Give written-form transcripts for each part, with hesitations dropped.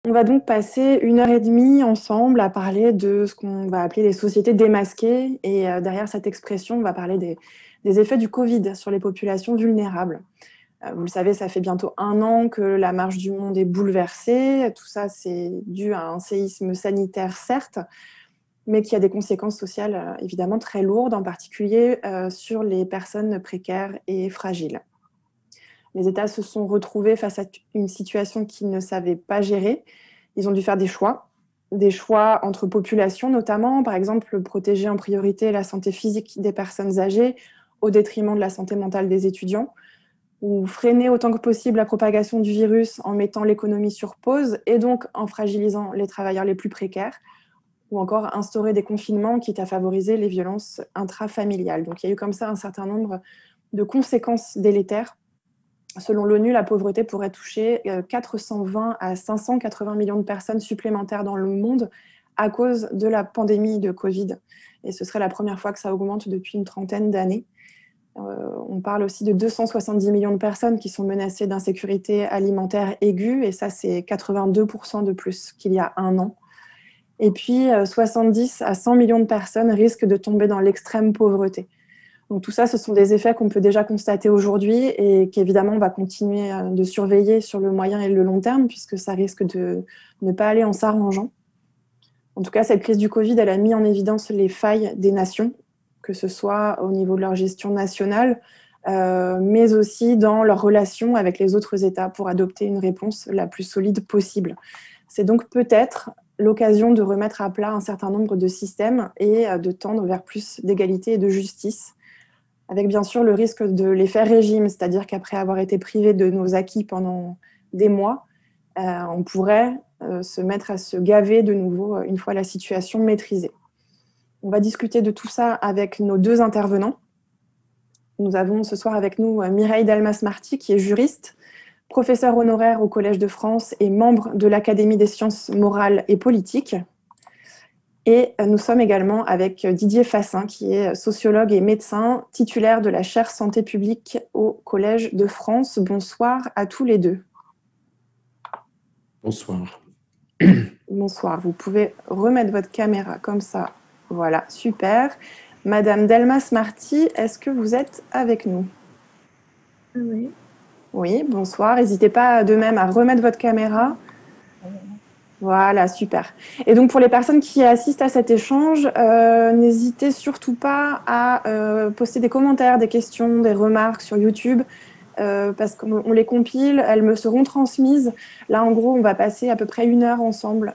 On va donc passer 1 heure et demie ensemble à parler de ce qu'on va appeler les sociétés démasquées. Et derrière cette expression, on va parler des effets du Covid sur les populations vulnérables. Vous le savez, ça fait bientôt 1 an que la marche du monde est bouleversée. Tout ça, c'est dû à un séisme sanitaire, certes, mais qui a des conséquences sociales évidemment très lourdes, en particulier sur les personnes précaires et fragiles. Les États se sont retrouvés face à une situation qu'ils ne savaient pas gérer. Ils ont dû faire des choix entre populations notamment, par exemple protéger en priorité la santé physique des personnes âgées au détriment de la santé mentale des étudiants, ou freiner autant que possible la propagation du virus en mettant l'économie sur pause et donc en fragilisant les travailleurs les plus précaires, ou encore instaurer des confinements quitte à favoriser les violences intrafamiliales. Donc il y a eu comme ça un certain nombre de conséquences délétères. Selon l'ONU, la pauvreté pourrait toucher 420 à 580 millions de personnes supplémentaires dans le monde à cause de la pandémie de Covid. Et ce serait la première fois que ça augmente depuis une trentaine d'années. On parle aussi de 270 millions de personnes qui sont menacées d'insécurité alimentaire aiguë, et ça, c'est 82% de plus qu'il y a 1 an. Et puis, 70 à 100 millions de personnes risquent de tomber dans l'extrême pauvreté. Donc tout ça, ce sont des effets qu'on peut déjà constater aujourd'hui et qu'évidemment, on va continuer de surveiller sur le moyen et le long terme, puisque ça risque de ne pas aller en s'arrangeant. En tout cas, cette crise du Covid, elle a mis en évidence les failles des nations, que ce soit au niveau de leur gestion nationale, mais aussi dans leurs relations avec les autres États pour adopter une réponse la plus solide possible. C'est donc peut-être l'occasion de remettre à plat un certain nombre de systèmes et de tendre vers plus d'égalité et de justice, avec bien sûr le risque de l'effet régime, c'est-à-dire qu'après avoir été privé de nos acquis pendant des mois, on pourrait se mettre à se gaver de nouveau une fois la situation maîtrisée. On va discuter de tout ça avec nos deux intervenants. Nous avons ce soir avec nous Mireille Delmas-Marty, qui est juriste, professeure honoraire au Collège de France et membre de l'Académie des sciences morales et politiques. Et nous sommes également avec Didier Fassin, qui est sociologue et médecin, titulaire de la chaire Santé publique au Collège de France. Bonsoir à tous les deux. Bonsoir. Bonsoir. Vous pouvez remettre votre caméra comme ça. Voilà, super. Madame Delmas-Marty, est-ce que vous êtes avec nous? Oui. Oui, bonsoir. N'hésitez pas de même à remettre votre caméra. Voilà, super. Et donc pour les personnes qui assistent à cet échange, n'hésitez surtout pas à poster des commentaires, des questions, des remarques sur YouTube, parce qu'on les compile, elles me seront transmises. Là, en gros, on va passer à peu près 1 heure ensemble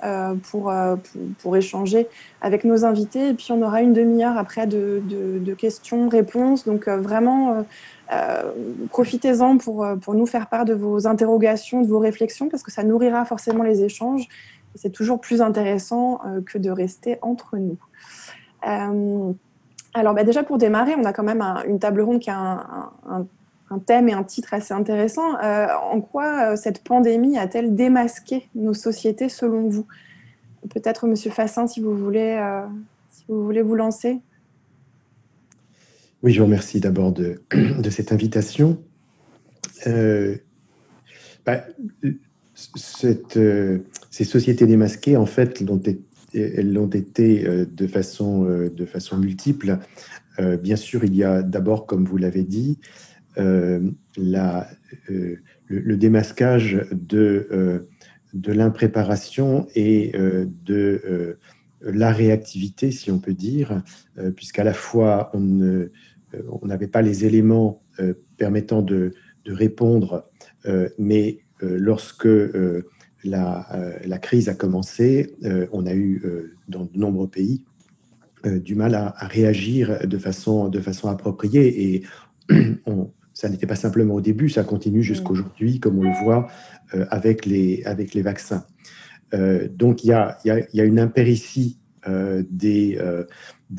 pour échanger avec nos invités, et puis on aura une demi-heure après de questions-réponses. Donc vraiment, profitez-en pour nous faire part de vos interrogations, de vos réflexions, parce que ça nourrira forcément les échanges. C'est toujours plus intéressant que de rester entre nous. Alors déjà pour démarrer, on a quand même une table ronde qui a un thème et un titre assez intéressant. En quoi cette pandémie a-t-elle démasqué nos sociétés selon vous? Peut-être Monsieur Fassin, si vous voulez vous lancer. Oui, je vous remercie d'abord de cette invitation. Ces sociétés démasquées, en fait, elles l'ont été de façon multiple. Bien sûr, il y a d'abord, comme vous l'avez dit, le démasquage de l'impréparation et de la réactivité, si on peut dire, puisqu'à la fois on n'avait pas les éléments permettant de répondre, mais lorsque la crise a commencé, on a eu dans de nombreux pays du mal à réagir de façon appropriée, et ça n'était pas simplement au début, ça continue jusqu'aujourd'hui, comme on le voit avec les vaccins. Donc il y a une impéritie des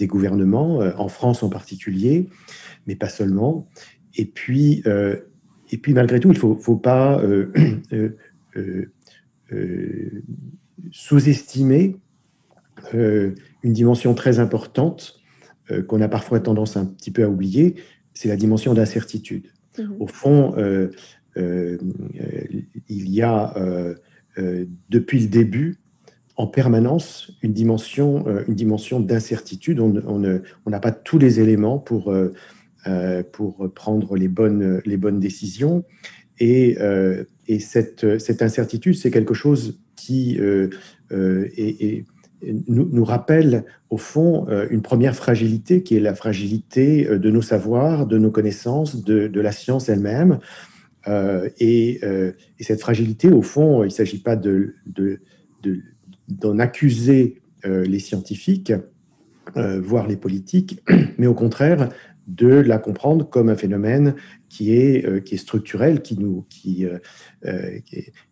gouvernements, en France en particulier, mais pas seulement. Et puis malgré tout, il ne faut pas sous-estimer une dimension très importante qu'on a parfois tendance un petit peu à oublier, c'est la dimension d'incertitude. Au fond, il y a depuis le début, en permanence, une dimension d'incertitude. On n'a pas tous les éléments pour prendre les bonnes décisions. Et cette incertitude, c'est quelque chose qui nous rappelle, au fond, une première fragilité, qui est la fragilité de nos savoirs, de nos connaissances, de la science elle-même. Et cette fragilité, au fond, il ne s'agit pas d'en accuser les scientifiques, voire les politiques, mais au contraire de la comprendre comme un phénomène qui est structurel, qui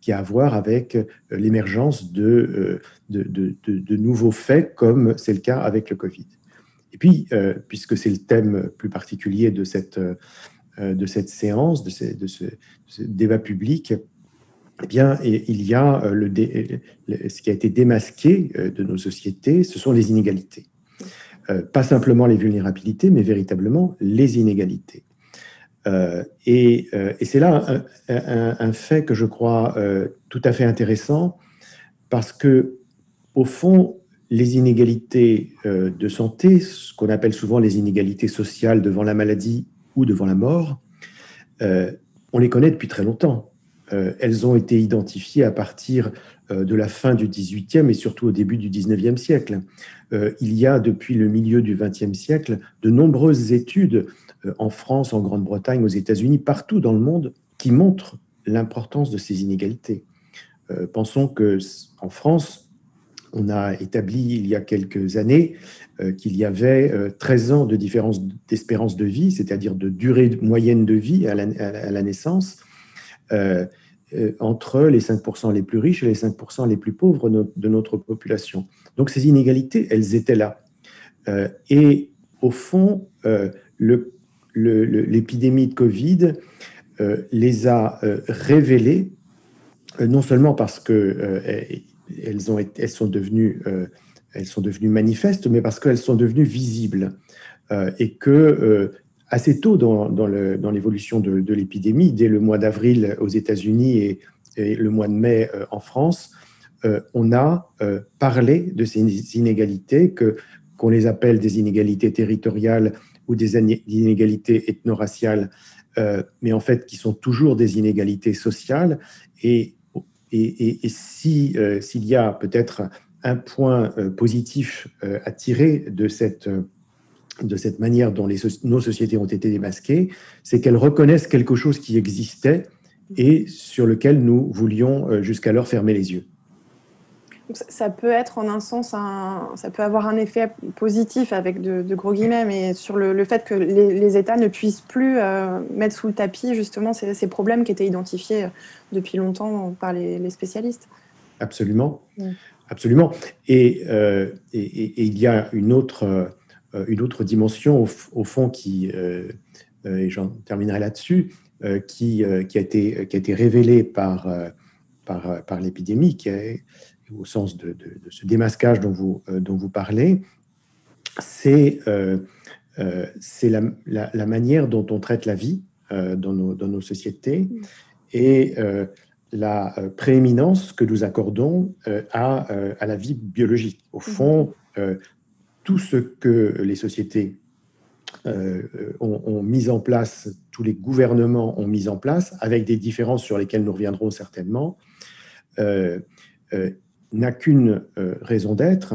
a à voir avec l'émergence de nouveaux faits, comme c'est le cas avec le Covid. Et puis, puisque c'est le thème plus particulier de cette séance, de ce débat public, eh bien, il y a ce qui a été démasqué de nos sociétés, ce sont les inégalités. Pas simplement les vulnérabilités, mais véritablement les inégalités. Et c'est là un fait que je crois tout à fait intéressant, parce que, au fond, les inégalités de santé, ce qu'on appelle souvent les inégalités sociales devant la maladie ou devant la mort, on les connaît depuis très longtemps. Elles ont été identifiées à partir de la fin du XVIIIe et surtout au début du XIXe siècle. Il y a, depuis le milieu du XXe siècle, de nombreuses études en France, en Grande-Bretagne, aux États-Unis, partout dans le monde, qui montrent l'importance de ces inégalités. Pensons qu'en France, on a établi il y a quelques années qu'il y avait 13 ans de différence d'espérance de vie, c'est-à-dire de durée moyenne de vie à la naissance, entre les 5% les plus riches et les 5% les plus pauvres de notre population. Donc ces inégalités, elles étaient là. Et au fond, l'épidémie de Covid les a révélées, non seulement parce qu'elles sont devenues manifestes, mais parce qu'elles sont devenues visibles. Et que assez tôt dans l'évolution de l'épidémie, dès le mois d'avril aux États-Unis et le mois de mai en France, on a parlé de ces inégalités, qu'on les appelle des inégalités territoriales ou des inégalités ethno-raciales, mais en fait qui sont toujours des inégalités sociales. Et s'il y a peut-être un point positif à tirer de cette manière dont nos sociétés ont été démasquées, c'est qu'elles reconnaissent quelque chose qui existait et sur lequel nous voulions jusqu'alors fermer les yeux. Ça peut être en un sens, ça peut avoir un effet positif avec de gros guillemets, mais sur le fait que les États ne puissent plus mettre sous le tapis justement ces problèmes qui étaient identifiés depuis longtemps par les spécialistes. Absolument, absolument. Et il y a une autre dimension au fond et j'en terminerai là-dessus, qui a été révélée par l'épidémie, qui est au sens de ce démasquage dont vous parlez, c'est la manière dont on traite la vie dans nos sociétés et la prééminence que nous accordons à la vie biologique. Au fond, tout ce que les sociétés ont mis en place, tous les gouvernements ont mis en place, avec des différences sur lesquelles nous reviendrons certainement, n'a qu'une raison d'être,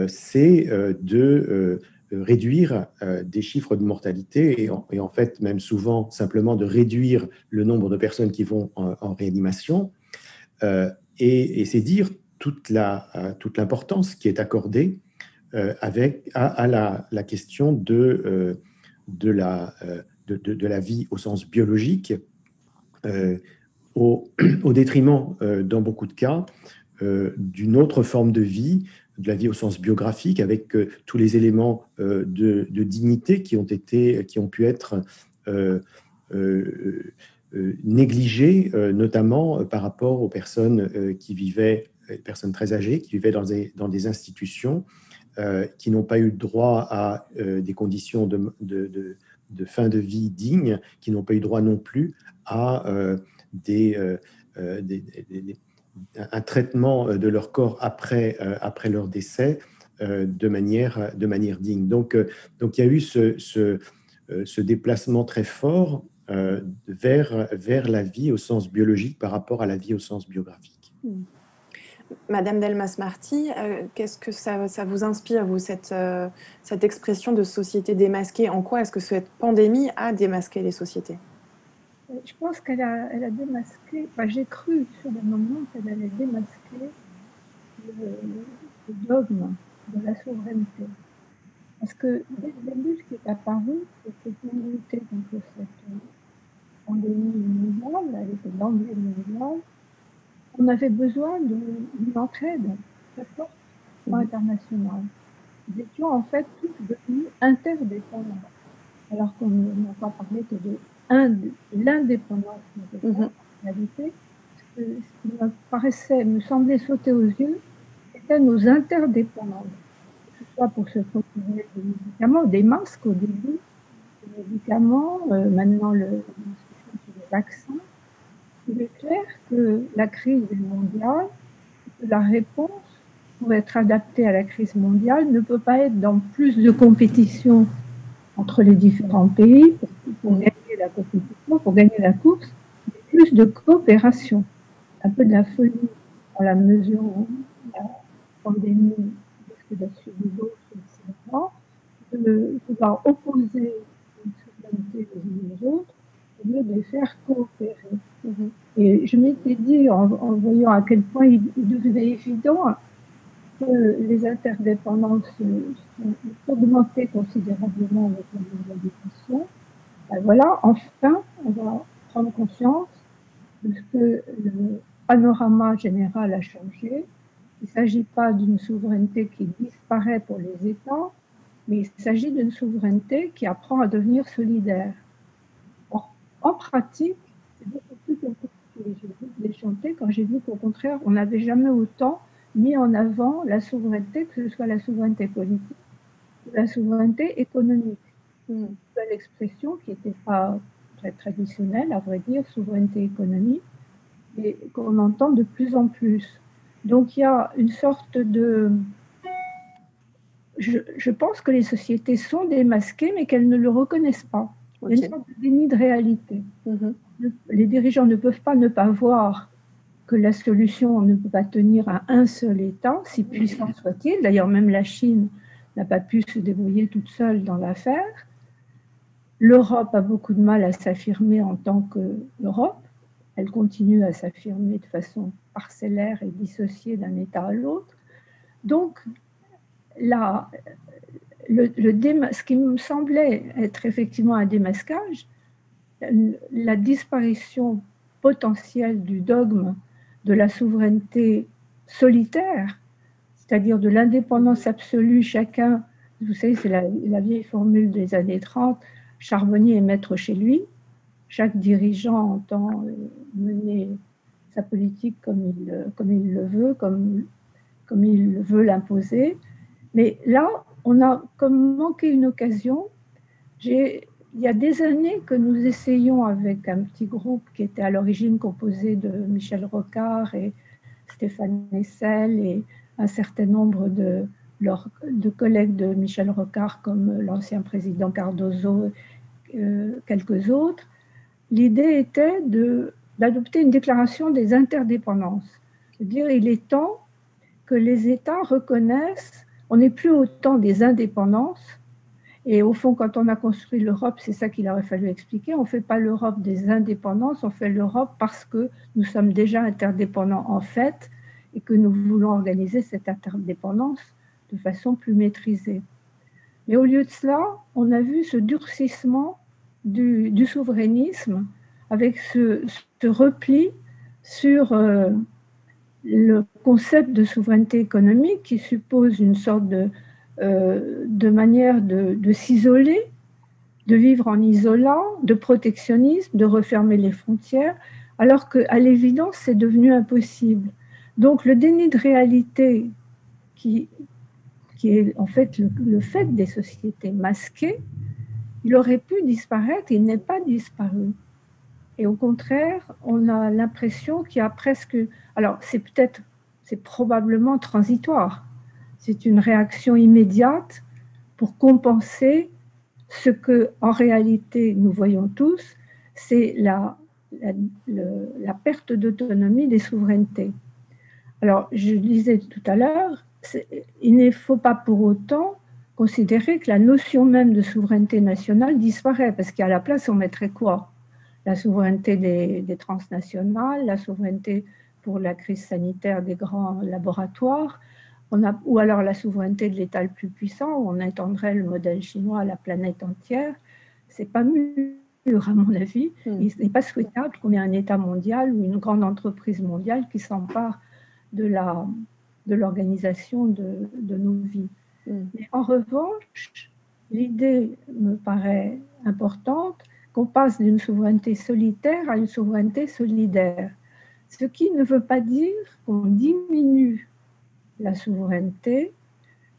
c'est de réduire des chiffres de mortalité et en fait même souvent simplement de réduire le nombre de personnes qui vont en réanimation. Et c'est dire toute l'importance qui est accordée à la question de la vie au sens biologique, au détriment, dans beaucoup de cas, d'une autre forme de vie, de la vie au sens biographique, avec tous les éléments de dignité qui ont pu être négligés, notamment par rapport aux personnes qui vivaient, personnes très âgées, qui vivaient dans des institutions, qui n'ont pas eu droit à des conditions de fin de vie dignes, qui n'ont pas eu droit non plus à un traitement de leur corps après leur décès de manière digne. Donc, il y a eu ce déplacement très fort vers la vie au sens biologique par rapport à la vie au sens biographique. Madame Delmas-Marty, qu'est-ce que ça vous inspire, vous, cette expression de société démasquée? En quoi est-ce que cette pandémie a démasqué les sociétés? Je pense qu'elle a démasqué, enfin, j'ai cru sur le moment qu'elle allait démasquer le dogme de la souveraineté. Parce que dès le début, ce qui est apparu, c'était pour lutter contre cette pandémie mondiale, elle était d'emblée mondiale, on avait besoin d'une entraide très forte internationale. Nous étions en fait tous devenus interdépendants, alors qu'on n'a pas parlé que de l'indépendance en réalité. Ce qui me semblait sauter aux yeux, c'était nos interdépendances, que ce soit pour se procurer des médicaments, des masques au début, des médicaments, maintenant le vaccin. Il est clair que la crise mondiale, la réponse pour être adaptée à la crise mondiale ne peut pas être dans plus de compétition entre les différents pays pour gagner la compétition, pour gagner la course, mais plus de coopération. Un peu de la folie dans la mesure où la pandémie risque d'être suivie d'autres, etc. De pouvoir opposer une souveraineté les unes aux autres au lieu de les faire coopérer. Et je m'étais dit, en voyant à quel point il devenait évident que les interdépendances sont augmentées considérablement avec la mondialisation, ben voilà, enfin, on va prendre conscience de ce que le panorama général a changé. Il ne s'agit pas d'une souveraineté qui disparaît pour les États, mais il s'agit d'une souveraineté qui apprend à devenir solidaire. Or, en pratique, c'est beaucoup plus compliqué. J'ai vu déchanter quand j'ai vu qu'au contraire, on n'avait jamais autant mis en avant la souveraineté, que ce soit la souveraineté politique ou la souveraineté économique. C'est une nouvelle expression qui n'était pas très traditionnelle, à vrai dire, souveraineté économique, et qu'on entend de plus en plus. Donc il y a une sorte de... Je pense que les sociétés sont démasquées, mais qu'elles ne le reconnaissent pas. Il y a une sorte de déni de réalité. Les dirigeants ne peuvent pas ne pas voir que la solution ne peut pas tenir à un seul État, si puissant soit-il. D'ailleurs, même la Chine n'a pas pu se débrouiller toute seule dans l'affaire. L'Europe a beaucoup de mal à s'affirmer en tant qu'Europe. Elle continue à s'affirmer de façon parcellaire et dissociée d'un État à l'autre. Donc, là, ce qui me semblait être effectivement un démasquage, la disparition potentielle du dogme de la souveraineté solitaire, c'est-à-dire de l'indépendance absolue, chacun, vous savez, c'est la vieille formule des années 30, charbonnier est maître chez lui, chaque dirigeant entend mener sa politique comme il le veut, comme il veut l'imposer. Mais là, on a comme manqué une occasion. Il y a des années que nous essayons avec un petit groupe qui était à l'origine composé de Michel Rocard et Stéphane Hessel et un certain nombre de collègues de Michel Rocard comme l'ancien président Cardozo, quelques autres. L'idée était d'adopter une déclaration des interdépendances. C'est-à-dire il est temps que les États reconnaissent, on n'est plus au temps des indépendances. Et au fond, quand on a construit l'Europe, c'est ça qu'il aurait fallu expliquer. On ne fait pas l'Europe des indépendances, on fait l'Europe parce que nous sommes déjà interdépendants en fait et que nous voulons organiser cette interdépendance de façon plus maîtrisée. Mais au lieu de cela, on a vu ce durcissement du souverainisme avec ce repli sur le concept de souveraineté économique qui suppose une sorte de manière de s'isoler, de vivre en isolant, de protectionnisme, de refermer les frontières, alors qu'à l'évidence, c'est devenu impossible. Donc le déni de réalité qui est en fait le fait des sociétés masquées, il aurait pu disparaître, il n'est pas disparu. Et au contraire, on a l'impression qu'il y a presque... Alors, c'est probablement transitoire. C'est une réaction immédiate pour compenser ce que, en réalité, nous voyons tous, c'est la perte d'autonomie des souverainetés. Alors, je disais tout à l'heure, il ne faut pas pour autant considérer que la notion même de souveraineté nationale disparaît, parce qu'à la place, on mettrait quoi? La souveraineté des transnationales, la souveraineté pour la crise sanitaire des grands laboratoires, ou alors la souveraineté de l'État le plus puissant, où on étendrait le modèle chinois à la planète entière. C'est pas mûr, à mon avis. Il n'est pas souhaitable qu'on ait un État mondial ou une grande entreprise mondiale qui s'empare de l'organisation de nos vies. Mais en revanche, l'idée me paraît importante qu'on passe d'une souveraineté solitaire à une souveraineté solidaire. Ce qui ne veut pas dire qu'on diminue la souveraineté,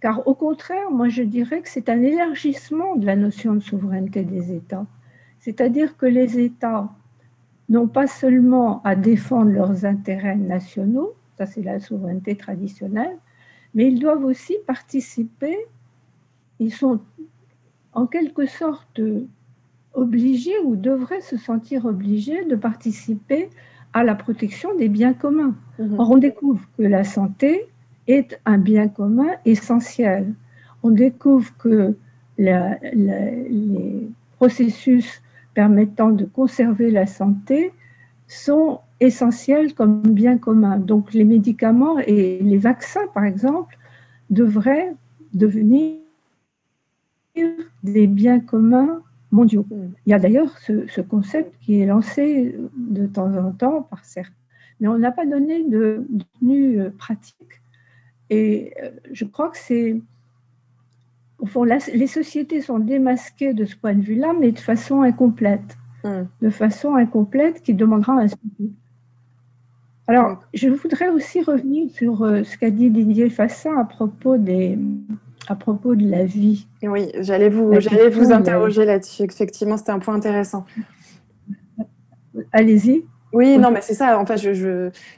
car au contraire, moi je dirais que c'est un élargissement de la notion de souveraineté des États. C'est-à-dire que les États n'ont pas seulement à défendre leurs intérêts nationaux, ça c'est la souveraineté traditionnelle, mais ils doivent aussi participer, ils sont en quelque sorte obligés ou devraient se sentir obligés de participer à la protection des biens communs. Or, on découvre que la santé est un bien commun essentiel. On découvre que les processus permettant de conserver la santé sont essentiels comme bien commun. Donc, les médicaments et les vaccins, par exemple, devraient devenir des biens communs mondiaux. Il y a d'ailleurs ce concept qui est lancé de temps en temps par certains, mais on n'a pas donné de contenu pratique. Et je crois que c'est... Au fond, les sociétés sont démasquées de ce point de vue-là, mais de façon incomplète. De façon incomplète qui demandera un suivi. Alors, je voudrais aussi revenir sur ce qu'a dit Didier Fassin à propos de la vie. Oui, j'allais vous interroger là-dessus. Effectivement, c'était un point intéressant. Allez-y. Oui, non, mais c'est ça. En fait,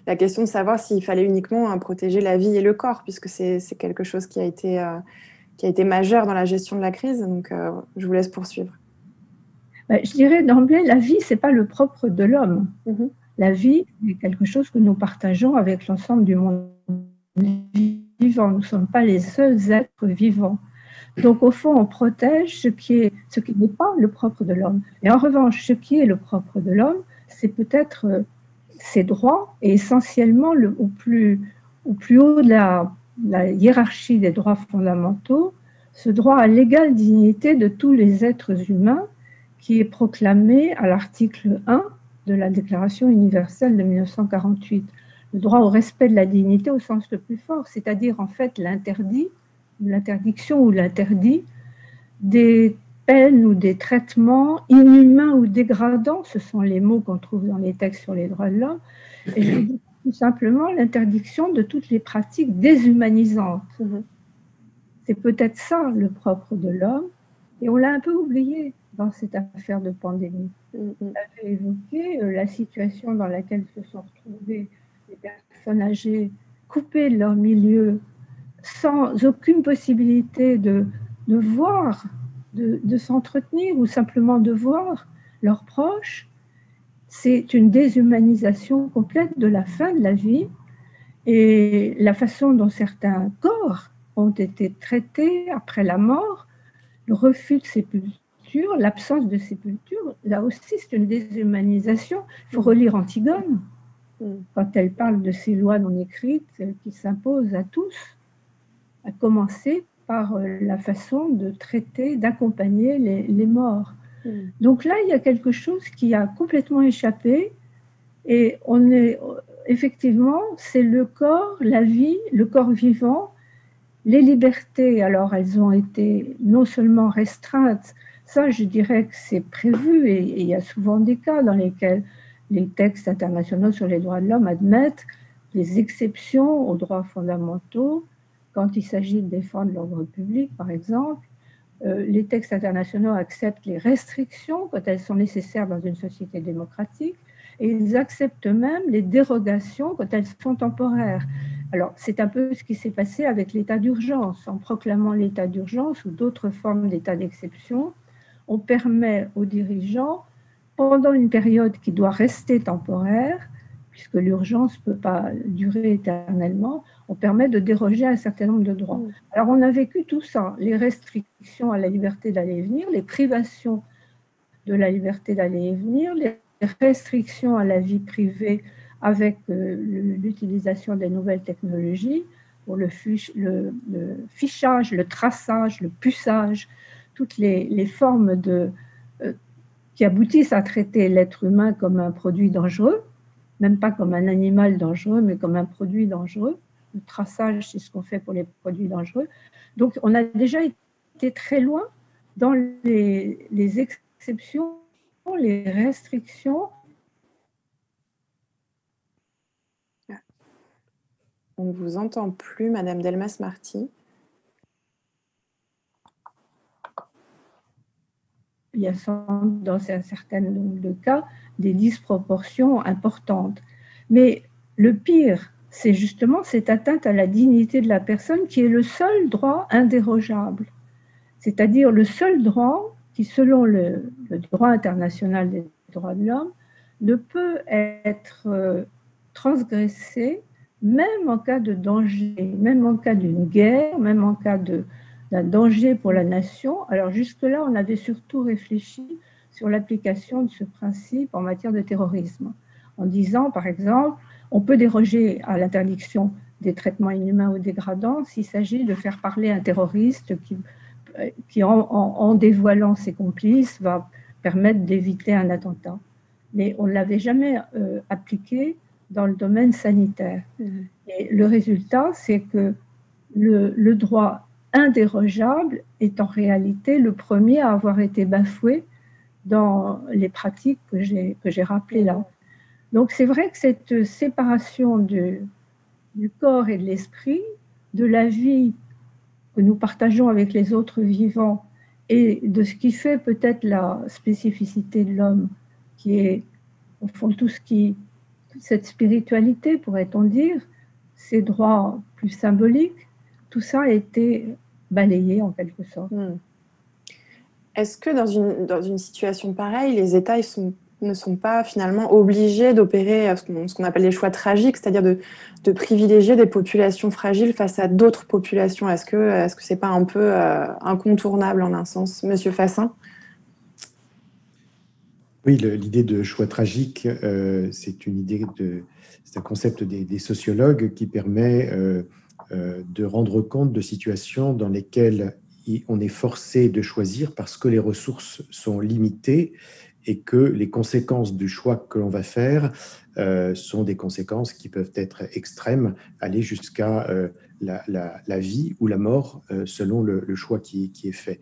la question de savoir s'il fallait uniquement protéger la vie et le corps, puisque c'est quelque chose qui a été majeur dans la gestion de la crise. Donc, je vous laisse poursuivre. Je dirais d'emblée, la vie, c'est pas le propre de l'homme. La vie est quelque chose que nous partageons avec l'ensemble du monde vivant. Nous ne sommes pas les seuls êtres vivants. Donc, au fond, on protège ce qui n'est pas le propre de l'homme. Et en revanche, ce qui est le propre de l'homme, c'est peut-être ses droits, et essentiellement au plus haut de la hiérarchie des droits fondamentaux, ce droit à l'égale dignité de tous les êtres humains qui est proclamé à l'article 1 de la Déclaration universelle de 1948. Le droit au respect de la dignité au sens le plus fort, c'est-à-dire en fait l'interdiction ou l'interdit des peines ou des traitements inhumains ou dégradants, ce sont les mots qu'on trouve dans les textes sur les droits de l'homme, et je dis tout simplement l'interdiction de toutes les pratiques déshumanisantes. C'est peut-être ça le propre de l'homme, et on l'a un peu oublié dans cette affaire de pandémie. Vous avez évoqué la situation dans laquelle se sont retrouvées les personnes âgées coupées de leur milieu, sans aucune possibilité de voir, de s'entretenir ou simplement de voir leurs proches. C'est une déshumanisation complète de la fin de la vie et la façon dont certains corps ont été traités après la mort, le refus de sépulture, l'absence de sépulture, là aussi c'est une déshumanisation. Il faut relire Antigone quand elle parle de ces lois non écrites qui s'imposent à tous, à commencer par la façon de traiter, d'accompagner les morts. Donc là, il y a quelque chose qui a complètement échappé et effectivement, c'est le corps, la vie, le corps vivant, les libertés. Alors, elles ont été non seulement restreintes, ça, je dirais que c'est prévu et il y a souvent des cas dans lesquels les textes internationaux sur les droits de l'homme admettent des exceptions aux droits fondamentaux quand il s'agit de défendre l'ordre public, par exemple, les textes internationaux acceptent les restrictions quand elles sont nécessaires dans une société démocratique, et ils acceptent même les dérogations quand elles sont temporaires. Alors, c'est un peu ce qui s'est passé avec l'état d'urgence. En proclamant l'état d'urgence ou d'autres formes d'état d'exception, on permet aux dirigeants, pendant une période qui doit rester temporaire, puisque l'urgence ne peut pas durer éternellement, on permet de déroger à un certain nombre de droits. Alors, on a vécu tout ça, les restrictions à la liberté d'aller et venir, les privations de la liberté d'aller et venir, les restrictions à la vie privée avec l'utilisation des nouvelles technologies pour le fichage, le traçage, le puçage, toutes les formes qui aboutissent à traiter l'être humain comme un produit dangereux, même pas comme un animal dangereux, mais comme un produit dangereux. Le traçage, c'est ce qu'on fait pour les produits dangereux. Donc, on a déjà été très loin dans les exceptions, les restrictions. On ne vous entend plus, Madame Delmas-Marty. Il y a dans un certain nombre de cas des disproportions importantes. Mais le pire, c'est justement cette atteinte à la dignité de la personne qui est le seul droit indérogeable. C'est-à-dire le seul droit qui, selon le droit international des droits de l'homme, ne peut être transgressé même en cas de danger, même en cas d'une guerre, même en cas d'un danger pour la nation. Alors jusque-là, on avait surtout réfléchi sur l'application de ce principe en matière de terrorisme, en disant, par exemple, on peut déroger à l'interdiction des traitements inhumains ou dégradants s'il s'agit de faire parler un terroriste qui en dévoilant ses complices, va permettre d'éviter un attentat. Mais on ne l'avait jamais appliqué dans le domaine sanitaire. Et le résultat, c'est que le droit indérogeable est en réalité le premier à avoir été bafoué dans les pratiques que j'ai rappelées là. Donc c'est vrai que cette séparation du corps et de l'esprit, de la vie que nous partageons avec les autres vivants et de ce qui fait peut-être la spécificité de l'homme, qui est au fond cette spiritualité, pourrait-on dire, ces droits plus symboliques, tout ça a été balayé en quelque sorte. Est-ce que dans une situation pareille, les États ne sont pas finalement obligés d'opérer ce qu'on appelle les choix tragiques, c'est-à-dire de privilégier des populations fragiles face à d'autres populations? Est-ce que c'est pas un peu incontournable en un sens, Monsieur Fassin? Oui, l'idée de choix tragique, c'est un concept des sociologues qui permet de rendre compte de situations dans lesquelles on est forcé de choisir parce que les ressources sont limitées et que les conséquences du choix que l'on va faire sont des conséquences qui peuvent être extrêmes, aller jusqu'à la vie ou la mort selon le choix qui est fait.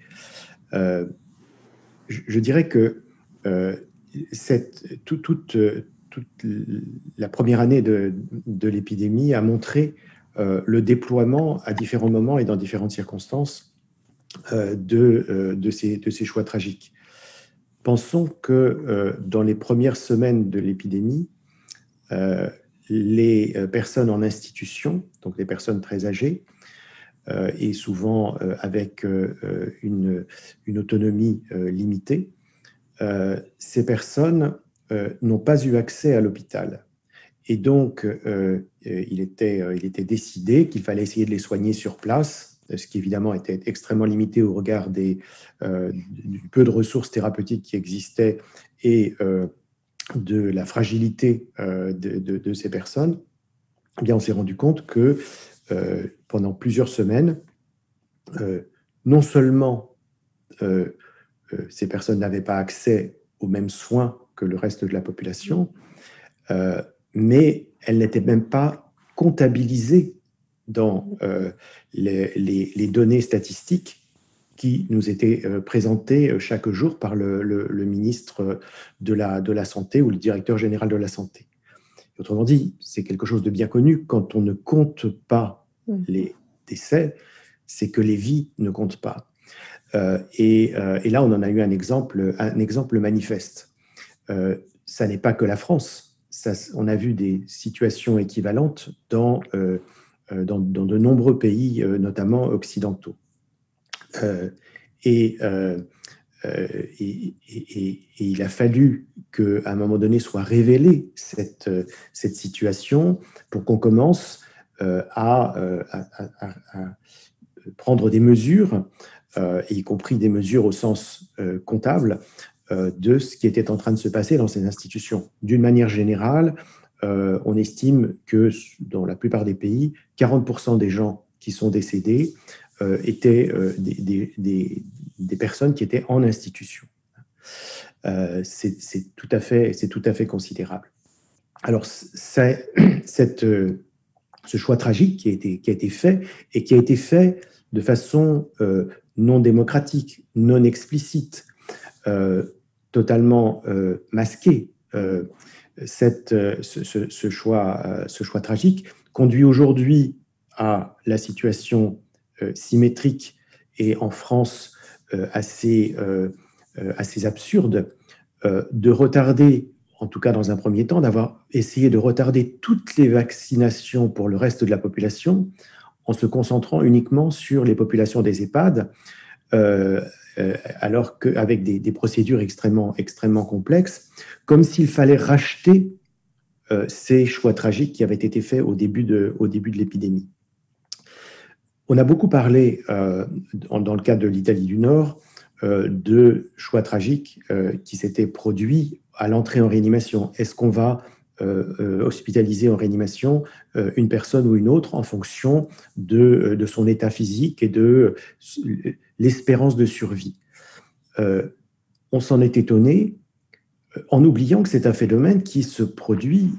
Je dirais que toute la première année de l'épidémie a montré le déploiement à différents moments et dans différentes circonstances de ces choix tragiques. Pensons que dans les premières semaines de l'épidémie, les personnes en institution, donc les personnes très âgées, et souvent avec une autonomie limitée, ces personnes n'ont pas eu accès à l'hôpital. Et donc, il était décidé qu'il fallait essayer de les soigner sur place, ce qui évidemment était extrêmement limité au regard du peu de ressources thérapeutiques qui existaient et de la fragilité de ces personnes. Eh bien, on s'est rendu compte que pendant plusieurs semaines, non seulement ces personnes n'avaient pas accès aux mêmes soins que le reste de la population, mais elles n'étaient même pas comptabilisées dans les données statistiques qui nous étaient présentées chaque jour par le ministre de la Santé ou le directeur général de la Santé. Autrement dit, c'est quelque chose de bien connu, quand on ne compte pas les décès, c'est que les vies ne comptent pas. Et là, on en a eu un exemple manifeste. Ça n'est pas que la France. On a vu des situations équivalentes dans de nombreux pays, notamment occidentaux. Et il a fallu qu'à un moment donné soit révélée cette situation pour qu'on commence à prendre des mesures, y compris des mesures au sens comptable, de ce qui était en train de se passer dans ces institutions. D'une manière générale, on estime que dans la plupart des pays, 40% des gens qui sont décédés étaient des personnes qui étaient en institution. C'est tout à fait considérable. Alors, ce choix tragique qui a été fait, et qui a été fait de façon non démocratique, non explicite, totalement masqué, ce choix tragique conduit aujourd'hui à la situation symétrique et en France assez absurde de retarder, en tout cas dans un premier temps, d'avoir essayé de retarder toutes les vaccinations pour le reste de la population en se concentrant uniquement sur les populations des EHPAD, alors qu'avec des procédures extrêmement complexes, comme s'il fallait racheter ces choix tragiques qui avaient été faits au début de l'épidémie. On a beaucoup parlé, dans le cas de l'Italie du Nord, de choix tragiques qui s'étaient produits à l'entrée en réanimation. Est-ce qu'on va hospitaliser en réanimation une personne ou une autre en fonction de son état physique et de l'espérance de survie? On s'en est étonné en oubliant que c'est un phénomène qui se produit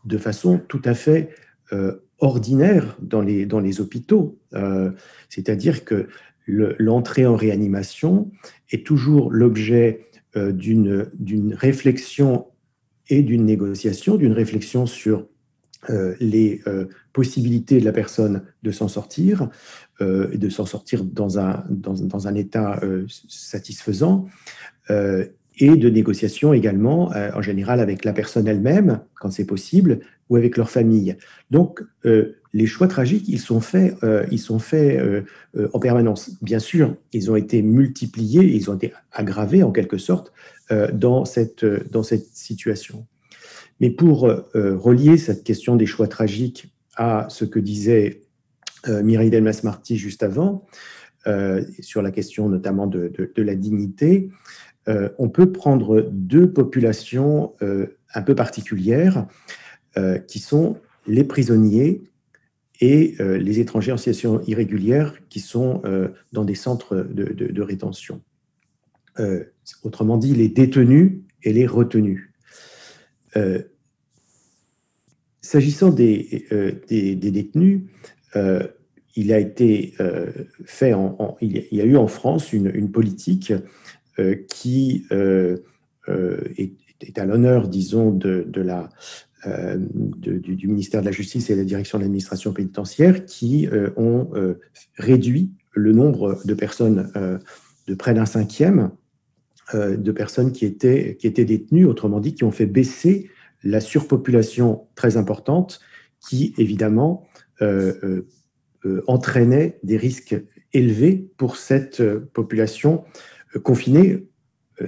de façon tout à fait ordinaire dans les hôpitaux. C'est-à-dire que l'entrée en réanimation est toujours l'objet d'une réflexion et d'une négociation, d'une réflexion sur les possibilités de la personne de s'en sortir, et de s'en sortir dans un état satisfaisant, et de négociation également, en général avec la personne elle-même, quand c'est possible, ou avec leur famille. Donc, les choix tragiques, ils sont faits en permanence. Bien sûr, ils ont été multipliés, ils ont été aggravés en quelque sorte dans cette situation. Mais pour relier cette question des choix tragiques à ce que disait Mireille Delmas-Marty juste avant, sur la question notamment de la dignité, on peut prendre deux populations un peu particulières, qui sont les prisonniers et les étrangers en situation irrégulière qui sont dans des centres de rétention. Autrement dit, les détenus et les retenus. S'agissant des détenus, il a été fait, il y a eu en France une politique qui est à l'honneur, disons, du ministère de la Justice et de la Direction de l'administration pénitentiaire, qui ont réduit le nombre de personnes de près d'un cinquième, de personnes qui étaient détenues, autrement dit, qui ont fait baisser la surpopulation très importante qui, évidemment, entraînait des risques élevés pour cette population confinée.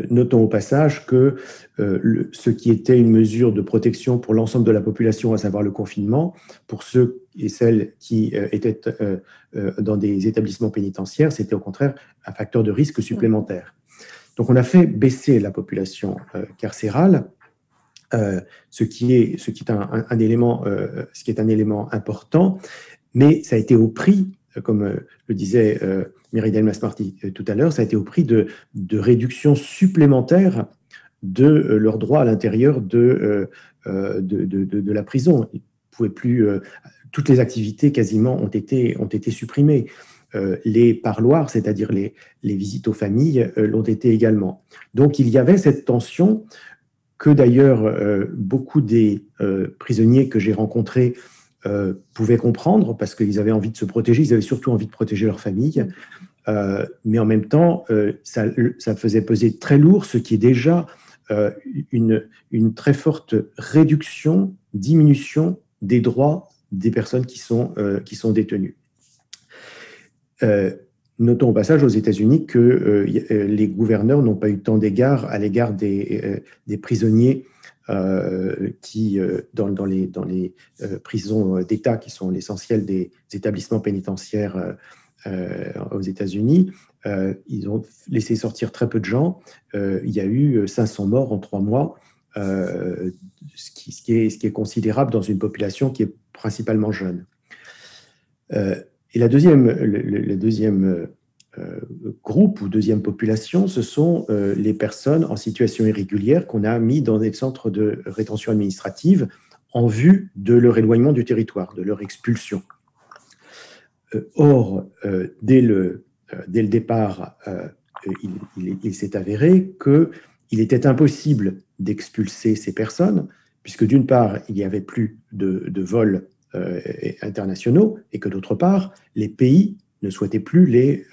Notons au passage que ce qui était une mesure de protection pour l'ensemble de la population, à savoir le confinement, pour ceux et celles qui étaient dans des établissements pénitentiaires, c'était au contraire un facteur de risque supplémentaire. Donc on a fait baisser la population carcérale, ce qui est un élément important, mais ça a été au prix, comme le disait Mireille Delmas-Marty tout à l'heure, ça a été au prix de réductions supplémentaires de leurs droits à l'intérieur de la prison. Ils pouvaient plus, toutes les activités quasiment ont été supprimées. Les parloirs, c'est-à-dire les visites aux familles, l'ont été également. Donc il y avait cette tension que d'ailleurs beaucoup des prisonniers que j'ai rencontrés pouvaient comprendre, parce qu'ils avaient envie de se protéger, ils avaient surtout envie de protéger leur famille. mais en même temps, ça faisait peser très lourd, ce qui est déjà une très forte réduction, diminution des droits des personnes qui sont détenues. Notons au passage aux États-Unis que les gouverneurs n'ont pas eu tant d'égard à l'égard des prisonniers qui, dans les prisons d'État, qui sont l'essentiel des établissements pénitentiaires aux États-Unis, ils ont laissé sortir très peu de gens. Il y a eu 500 morts en 3 mois, ce qui est considérable dans une population qui est principalement jeune. Et le deuxième groupe ou deuxième population, ce sont les personnes en situation irrégulière qu'on a mis dans des centres de rétention administrative en vue de leur éloignement du territoire, de leur expulsion. Or, dès le départ, il s'est avéré qu'il était impossible d'expulser ces personnes, puisque d'une part, il n'y avait plus de vols internationaux, et que d'autre part, les pays ne souhaitaient plus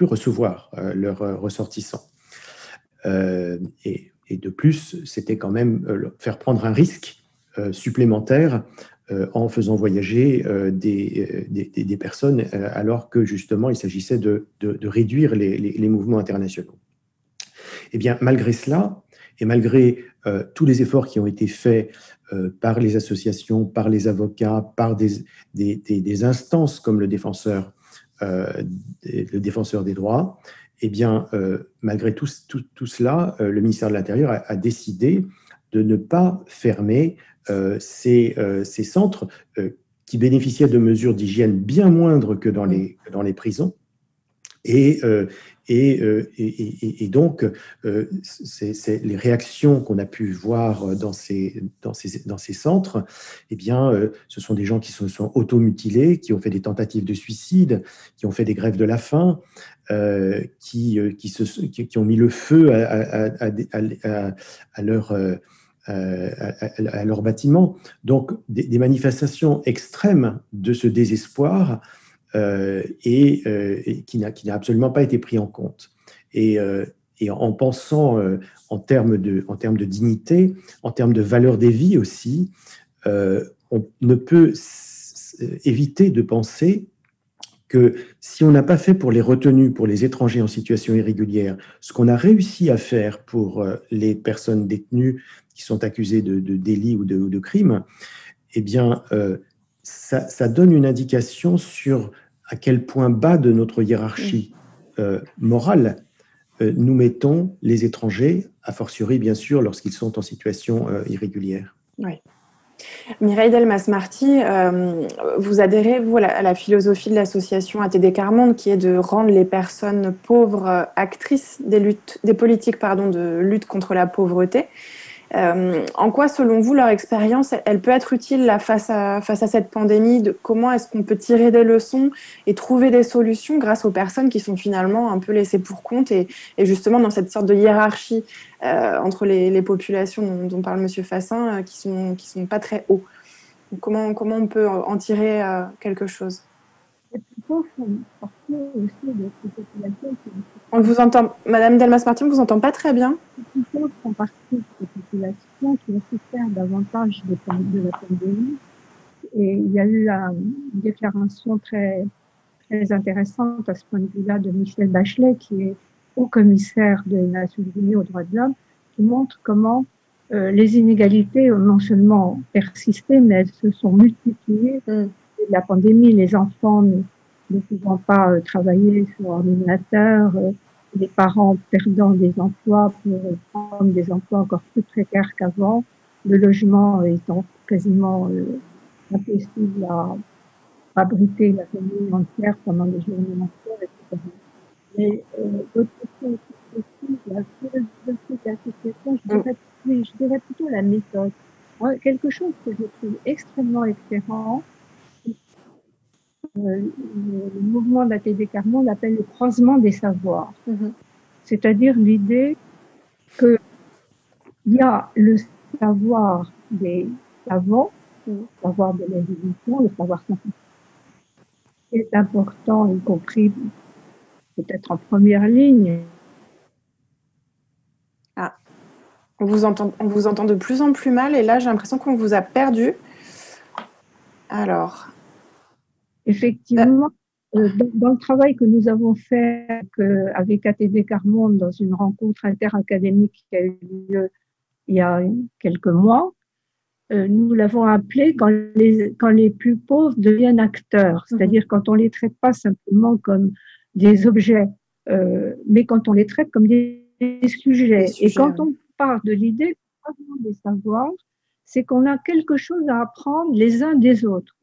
recevoir leurs ressortissants. Et de plus, c'était quand même faire prendre un risque supplémentaire en faisant voyager des personnes, alors que justement il s'agissait de réduire les mouvements internationaux. Eh bien, malgré cela, et malgré tous les efforts qui ont été faits par les associations, par les avocats, par des instances comme le défenseur des droits, eh bien, malgré tout cela, le ministère de l'Intérieur a décidé de ne pas fermer ces centres qui bénéficiaient de mesures d'hygiène bien moindres que dans les prisons. Et donc, les réactions qu'on a pu voir dans ces centres, eh bien, ce sont des gens qui se sont automutilés, qui ont fait des tentatives de suicide, qui ont fait des grèves de la faim, qui ont mis le feu à leur bâtiment. Donc, des manifestations extrêmes de ce désespoir et qui n'a absolument pas été pris en compte. Et en pensant en termes de dignité, en termes de valeur des vies aussi, on ne peut éviter de penser que si on n'a pas fait pour les retenus, pour les étrangers en situation irrégulière, ce qu'on a réussi à faire pour les personnes détenues qui sont accusées de délits ou de crimes, eh bien, ça donne une indication sur à quel point bas de notre hiérarchie morale nous mettons les étrangers, a fortiori bien sûr lorsqu'ils sont en situation irrégulière. Oui. Mireille Delmas-Marty, vous adhérez, vous, à la philosophie de l'association ATD Quart Monde, qui est de rendre les personnes pauvres actrices des politiques de lutte contre la pauvreté. En quoi, selon vous, leur expérience, elle peut être utile là, face à cette pandémie? Comment est-ce qu'on peut tirer des leçons et trouver des solutions grâce aux personnes qui sont finalement un peu laissées pour compte et justement dans cette sorte de hiérarchie entre les populations dont parle M. Fassin qui sont pas très hauts. Donc, comment on peut en tirer quelque chose? On vous entend, Madame Delmas-Marty, on ne vous entend pas très bien. Les pauvres font partie de ces populations qui ont souffert davantage de la pandémie. Et il y a eu une déclaration très, très intéressante à ce point de vue-là de Michelle Bachelet, qui est haut-commissaire des Nations Unies aux droits de l'homme, qui montre comment les inégalités ont non seulement persisté, mais elles se sont multipliées. La pandémie, les enfants ne pouvant pas travailler sur ordinateur, les parents perdant des emplois pour prendre des emplois encore plus précaires qu'avant, le logement étant quasiment impossible à abriter la famille entière pendant des journées entières, etc. Mais d'autre côté, la philosophie de l'association, je dirais plutôt la méthode. Quelque chose que je trouve extrêmement éclairant, le mouvement d'ATD Quart Monde l'appelle le croisement des savoirs. C'est-à-dire l'idée qu'il y a le savoir des savants, le savoir de l'érudition, le savoir scientifique, qui est important, y compris peut-être en première ligne. Ah, on vous entend de plus en plus mal et là j'ai l'impression qu'on vous a perdu. Alors. Effectivement, dans le travail que nous avons fait avec ATD Carmonde dans une rencontre interacadémique qui a eu lieu il y a quelques mois, nous l'avons appelé quand les plus pauvres deviennent acteurs, c'est-à-dire quand on ne les traite pas simplement comme des objets, mais quand on les traite comme des sujets. Et quand on part de l'idée des savoirs, c'est qu'on a quelque chose à apprendre les uns des autres.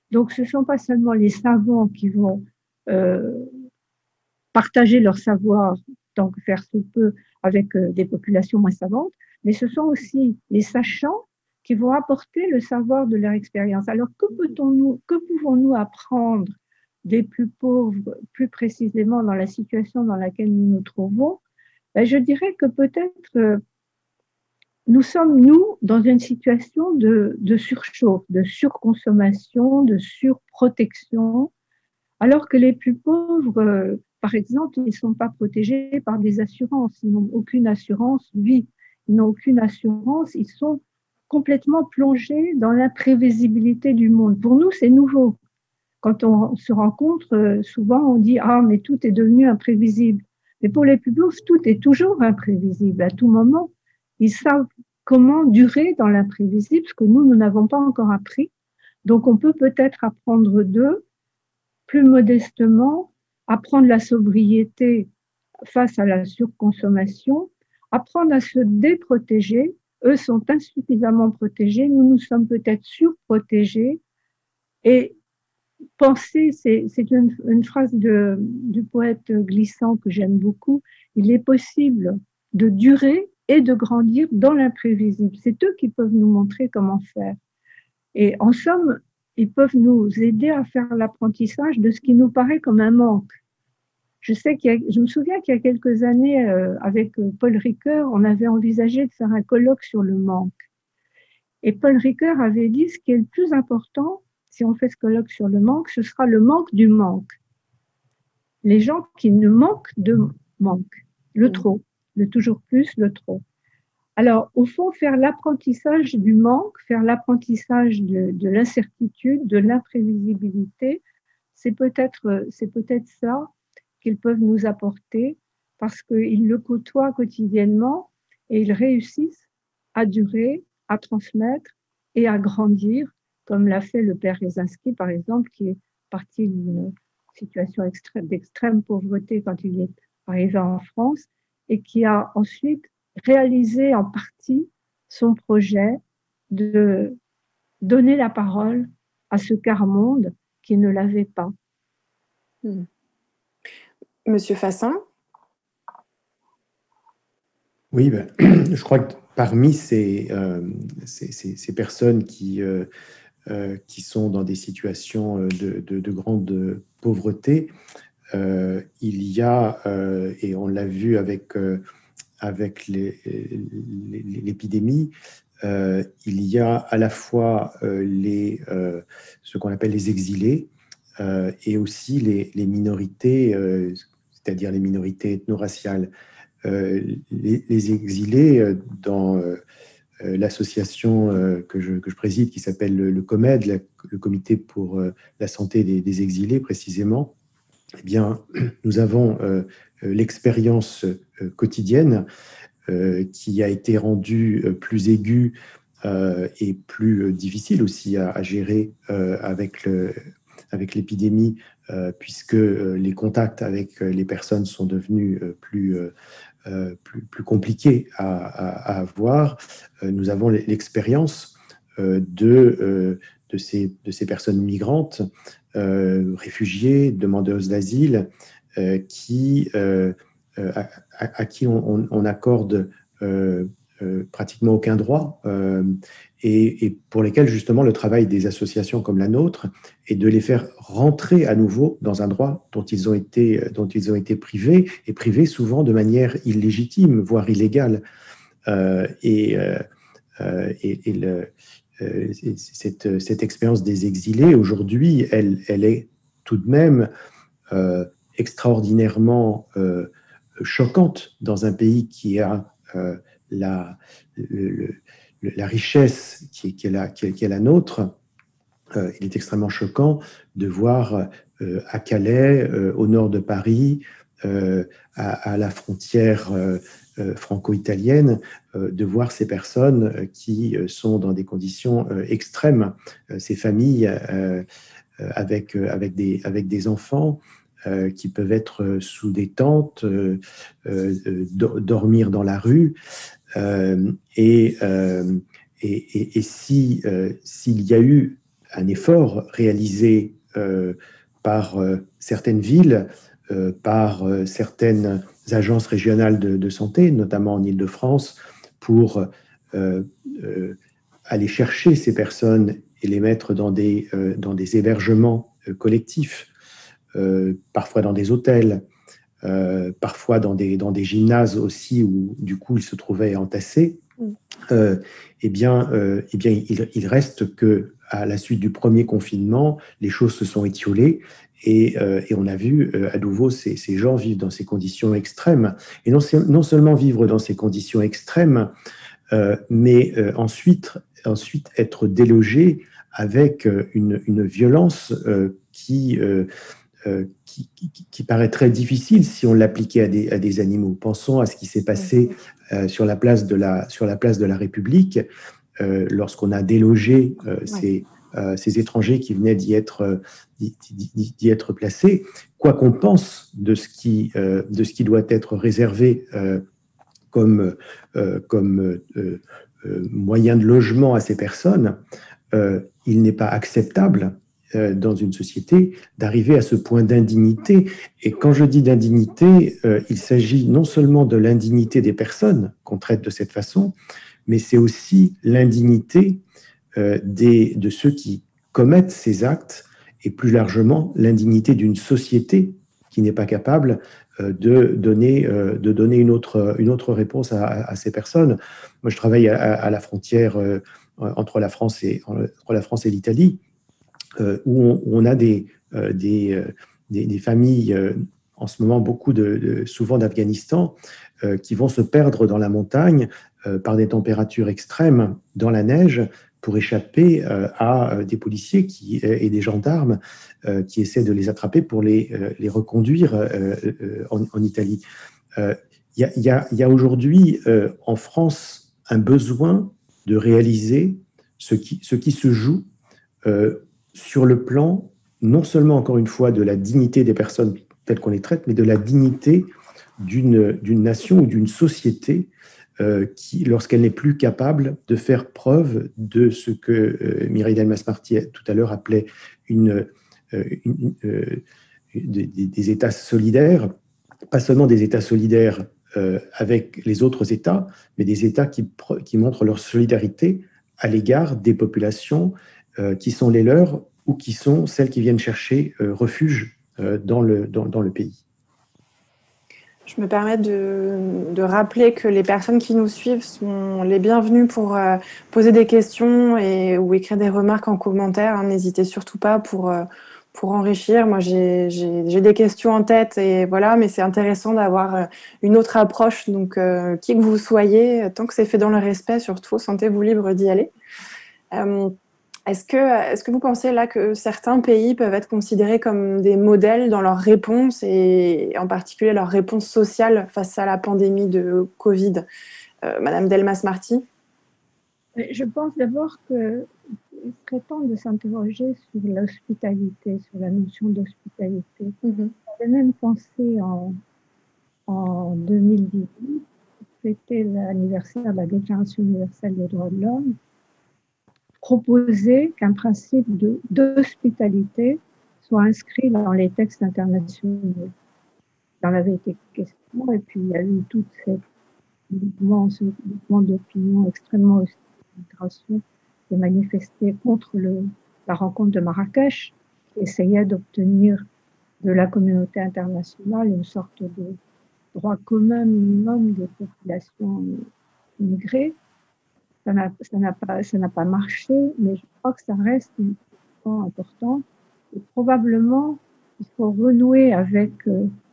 Donc, ce ne sont pas seulement les savants qui vont partager leur savoir, tant que faire se peut, avec des populations moins savantes, mais ce sont aussi les sachants qui vont apporter le savoir de leur expérience. Alors, que pouvons-nous apprendre des plus pauvres, plus précisément dans la situation dans laquelle nous nous trouvons? Ben, je dirais que peut-être nous sommes, nous, dans une situation de surchauffe, de surconsommation, de surprotection, alors que les plus pauvres, par exemple, ils ne sont pas protégés par des assurances, ils n'ont aucune assurance vie, ils n'ont aucune assurance, ils sont complètement plongés dans l'imprévisibilité du monde. Pour nous, c'est nouveau. Quand on se rencontre, souvent on dit « Ah, mais tout est devenu imprévisible ». Mais pour les plus pauvres, tout est toujours imprévisible. À tout moment, ils savent comment durer dans l'imprévisible, ce que nous n'avons pas encore appris. Donc, on peut peut-être apprendre d'eux, plus modestement, apprendre la sobriété face à la surconsommation, apprendre à se déprotéger. Eux sont insuffisamment protégés, nous sommes peut-être surprotégés. Et penser, c'est une phrase du poète Glissant que j'aime beaucoup, il est possible de durer et de grandir dans l'imprévisible. C'est eux qui peuvent nous montrer comment faire. Et en somme, ils peuvent nous aider à faire l'apprentissage de ce qui nous paraît comme un manque. Je me souviens qu'il y a quelques années, avec Paul Ricoeur, on avait envisagé de faire un colloque sur le manque. Et Paul Ricoeur avait dit ce qui est le plus important, si on fait ce colloque sur le manque, ce sera le manque du manque. Les gens qui ne manquent de manque, le trop, le toujours plus, le trop. Alors, au fond, faire l'apprentissage du manque, faire l'apprentissage de l'incertitude, de l'imprévisibilité, c'est peut-être ça qu'ils peuvent nous apporter parce qu'ils le côtoient quotidiennement et ils réussissent à durer, à transmettre et à grandir, comme l'a fait le père Rezinski, par exemple, qui est parti d'une situation d'extrême pauvreté quand il est arrivé en France et qui a ensuite réalisé en partie son projet de donner la parole à ce quart-monde qui ne l'avait pas. Monsieur Fassin? Oui, je crois que parmi ces personnes qui sont dans des situations de grande pauvreté, il y a, et on l'a vu avec l'épidémie, il y a à la fois ce qu'on appelle les exilés et aussi les minorités, c'est-à-dire les minorités ethno-raciales. Les exilés, dans l'association que je préside, qui s'appelle le COMED, le Comité pour la santé des exilés précisément, eh bien, nous avons l'expérience quotidienne qui a été rendue plus aiguë et plus difficile aussi à gérer avec l'épidémie, puisque les contacts avec les personnes sont devenus plus compliqués à avoir. Nous avons l'expérience de ces personnes migrantes, réfugiés, demandeuses d'asile, à qui on accorde pratiquement aucun droit, et pour lesquels justement le travail des associations comme la nôtre est de les faire rentrer à nouveau dans un droit dont ils ont été privés, et privés souvent de manière illégitime, voire illégale. Cette expérience des exilés, aujourd'hui, elle est tout de même extraordinairement choquante dans un pays qui a la richesse qui est la nôtre. Il est extrêmement choquant de voir à Calais, au nord de Paris, à la frontière franco-italienne, de voir ces personnes qui sont dans des conditions extrêmes, ces familles avec des enfants qui peuvent être sous des tentes, dormir dans la rue. Et s'il y a eu un effort réalisé par certaines villes, par certaines agences régionales de santé, notamment en Île-de-France, pour aller chercher ces personnes et les mettre dans des hébergements collectifs, parfois dans des hôtels, parfois dans des gymnases aussi où du coup ils se trouvaient entassés. Eh bien, il reste que à la suite du premier confinement, les choses se sont étiolées et on a vu à nouveau ces gens vivre dans ces conditions extrêmes et non seulement vivre dans ces conditions extrêmes, mais ensuite être délogés avec une violence qui paraît très difficile si on l'appliquait à des animaux. Pensons à ce qui s'est passé sur la place de la République lorsqu'on a délogé ces étrangers qui venaient d'y être placés. Quoi qu'on pense de ce qui doit être réservé comme moyen de logement à ces personnes, il n'est pas acceptable dans une société d'arriver à ce point d'indignité. Et quand je dis d'indignité, il s'agit non seulement de l'indignité des personnes qu'on traite de cette façon, mais c'est aussi l'indignité de ceux qui commettent ces actes et plus largement l'indignité d'une société qui n'est pas capable de donner une autre réponse à ces personnes. Moi, je travaille à la frontière entre la France et l'Italie, où on a des familles, en ce moment, souvent d'Afghanistan, qui vont se perdre dans la montagne par des températures extrêmes, dans la neige, pour échapper à des policiers et des gendarmes qui essaient de les attraper pour les reconduire en Italie. Il y a aujourd'hui en France un besoin de réaliser ce qui se joue sur le plan, non seulement, encore une fois, de la dignité des personnes telles qu'on les traite, mais de la dignité d'une nation ou d'une société qui, lorsqu'elle n'est plus capable de faire preuve de ce que Mireille Delmas-Marty tout à l'heure appelait des États solidaires, pas seulement des États solidaires avec les autres États, mais des États qui montrent leur solidarité à l'égard des populations qui sont les leurs ou qui sont celles qui viennent chercher refuge dans le pays. Je me permets de rappeler que les personnes qui nous suivent sont les bienvenues pour poser des questions ou écrire des remarques en commentaire. N'hésitez surtout pas pour enrichir. Moi, j'ai des questions en tête et voilà, mais c'est intéressant d'avoir une autre approche. Donc, qui que vous soyez, tant que c'est fait dans le respect, surtout, sentez-vous libre d'y aller. Est-ce que vous pensez là que certains pays peuvent être considérés comme des modèles dans leur réponse et en particulier leur réponse sociale face à la pandémie de Covid? Madame Delmas-Marty? Je pense d'abord qu'il serait temps de s'interroger sur l'hospitalité, sur la notion d'hospitalité. J'avais même pensé en 2018, c'était l'anniversaire de la Déclaration universelle des droits de l'homme, proposer qu'un principe d'hospitalité soit inscrit dans les textes internationaux. Il en avait été question, et puis il y a eu tout ce mouvement d'opinion extrêmement hostile à l'immigration qui est manifesté contre la rencontre de Marrakech, qui essayait d'obtenir de la communauté internationale une sorte de droit commun minimum des populations immigrées. Ça n'a pas marché, mais je crois que ça reste un point important. Et probablement il faut renouer avec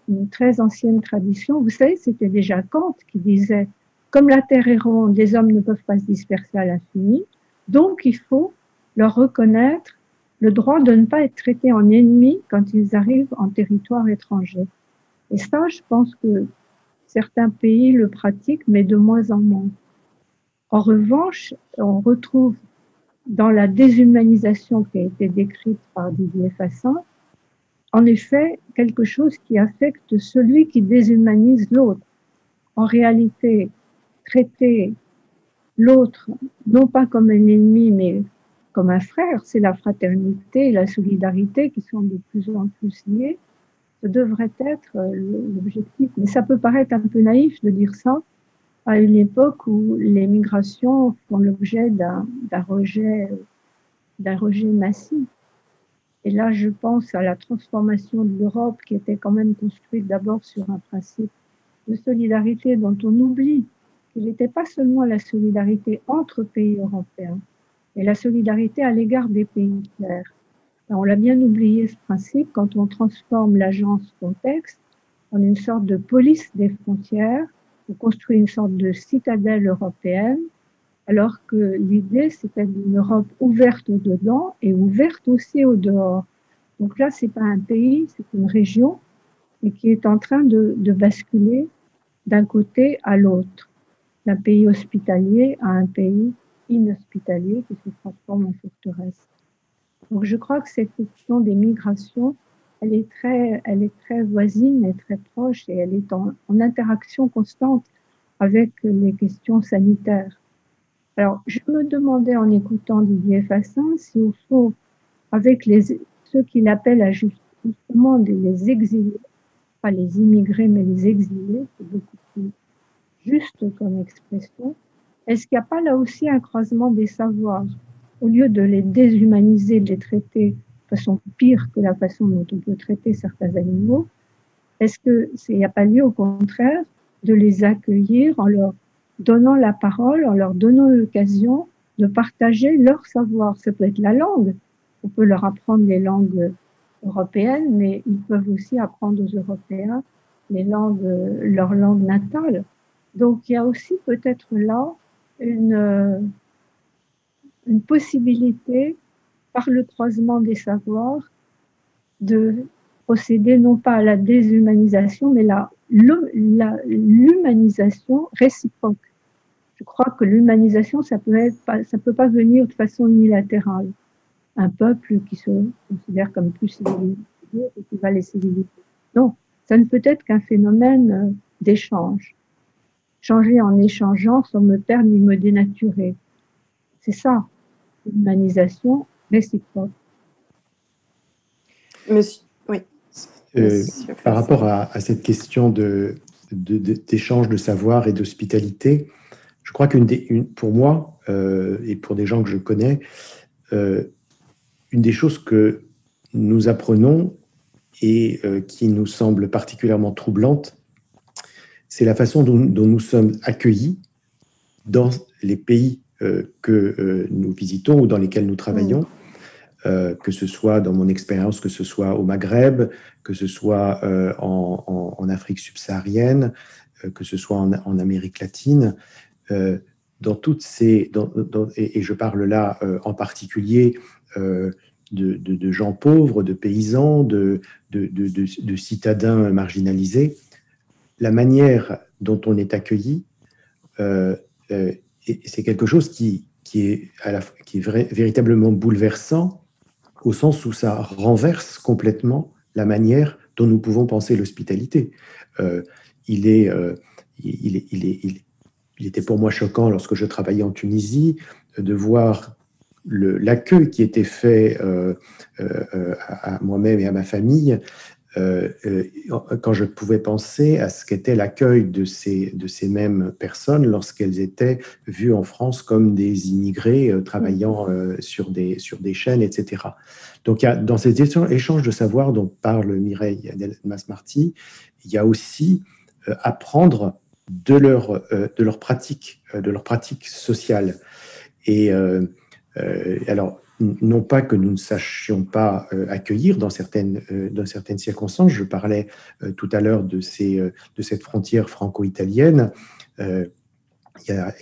une très ancienne tradition. Vous savez, c'était déjà Kant qui disait, comme la Terre est ronde, les hommes ne peuvent pas se disperser à l'infini, donc il faut leur reconnaître le droit de ne pas être traités en ennemis quand ils arrivent en territoire étranger. Et ça, je pense que certains pays le pratiquent, mais de moins en moins. En revanche, on retrouve dans la déshumanisation qui a été décrite par Didier Fassin, en effet, quelque chose qui affecte celui qui déshumanise l'autre. En réalité, traiter l'autre, non pas comme un ennemi, mais comme un frère, c'est la fraternité et la solidarité qui sont de plus en plus liées. Ce devrait être l'objectif. Mais ça peut paraître un peu naïf de dire ça à une époque où les migrations font l'objet d'un rejet massif. Et là, je pense à la transformation de l'Europe qui était quand même construite d'abord sur un principe de solidarité dont on oublie qu'il n'était pas seulement la solidarité entre pays européens, mais la solidarité à l'égard des pays tiers. On l'a bien oublié ce principe quand on transforme l'agence Frontex en une sorte de police des frontières, on construit une sorte de citadelle européenne, alors que l'idée c'était d'une Europe ouverte au dedans et ouverte aussi au dehors. Donc là, c'est pas un pays, c'est une région, et qui est en train de basculer d'un côté à l'autre, d'un pays hospitalier à un pays inhospitalier qui se transforme en forteresse. Donc je crois que cette question des migrations, elle est très voisine et très proche, et elle est en interaction constante avec les questions sanitaires. Alors, je me demandais en écoutant Didier Fassin si au fond, avec ceux qu'il appelle justement les exilés, pas les immigrés, mais les exilés, c'est beaucoup plus juste comme expression, est-ce qu'il n'y a pas là aussi un croisement des savoirs? Au lieu de les déshumaniser, de les traiter de façon pire que la façon dont on peut traiter certains animaux, est-ce qu'il n'y a pas lieu, au contraire, de les accueillir en leur donnant la parole, en leur donnant l'occasion de partager leur savoir? Ça peut être la langue. On peut leur apprendre les langues européennes, mais ils peuvent aussi apprendre aux Européens leur langue natale. Donc, il y a aussi peut-être là une possibilité, par le croisement des savoirs, de procéder non pas à la déshumanisation, mais l'humanisation réciproque. Je crois que l'humanisation, ça peut pas venir de façon unilatérale. Un peuple qui se considère comme plus civilisé et qui va les civiliser. Non, ça ne peut être qu'un phénomène d'échange. Changer en échangeant sans me perdre ni me dénaturer. C'est ça, l'humanisation réciproque. Monsieur, oui. Par rapport à cette question d'échange de savoir et d'hospitalité, je crois pour moi, et pour des gens que je connais, une des choses que nous apprenons et qui nous semble particulièrement troublante, c'est la façon dont nous sommes accueillis dans les pays que nous visitons ou dans lesquels nous travaillons, que ce soit dans mon expérience, que ce soit au Maghreb, que ce soit en Afrique subsaharienne, que ce soit en Amérique latine. Dans toutes ces, et je parle là en particulier de gens pauvres, de paysans, de citadins marginalisés, la manière dont on est accueilli, c'est quelque chose qui est véritablement bouleversant, au sens où ça renverse complètement la manière dont nous pouvons penser l'hospitalité. Il était pour moi choquant, lorsque je travaillais en Tunisie, de voir l'accueil qui était fait à moi-même et à ma famille, quand je pouvais penser à ce qu'était l'accueil de ces mêmes personnes lorsqu'elles étaient vues en France comme des immigrés travaillant sur des chaînes, etc. Donc, dans ces échanges de savoir dont parle Mireille Delmas-Marty, il y a aussi apprendre de leur pratique sociale. Et Alors, non pas que nous ne sachions pas accueillir dans certaines circonstances. Je parlais tout à l'heure de cette frontière franco-italienne. Il y a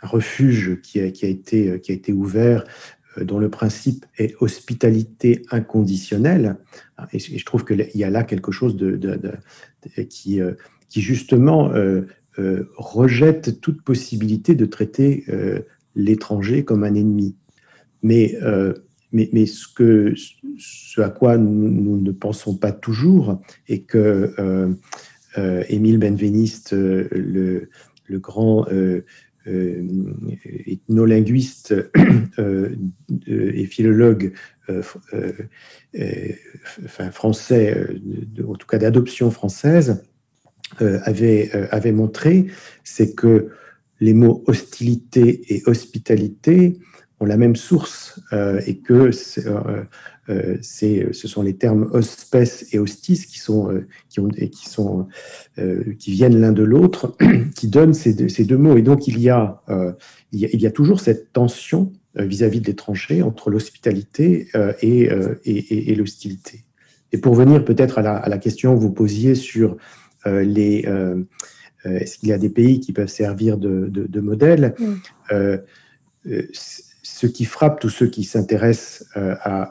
un refuge qui a été ouvert, dont le principe est hospitalité inconditionnelle. Et je trouve qu'il y a là quelque chose qui justement rejette toute possibilité de traiter l'étranger comme un ennemi. Mais ce à quoi nous ne pensons pas toujours, et que Émile Benveniste, le grand ethnolinguiste et philologue français, en tout cas d'adoption française, avait montré, c'est que les mots hostilité et hospitalité ont la même source, et que ce sont les termes hospes et hostis qui viennent l'un de l'autre, qui donnent ces deux mots. Et donc il y a toujours cette tension vis-à-vis de l'étranger entre l'hospitalité et l'hostilité. Et pour venir peut-être à la question que vous posiez sur est-ce qu'il y a des pays qui peuvent servir de modèle, ce qui frappe tous ceux qui s'intéressent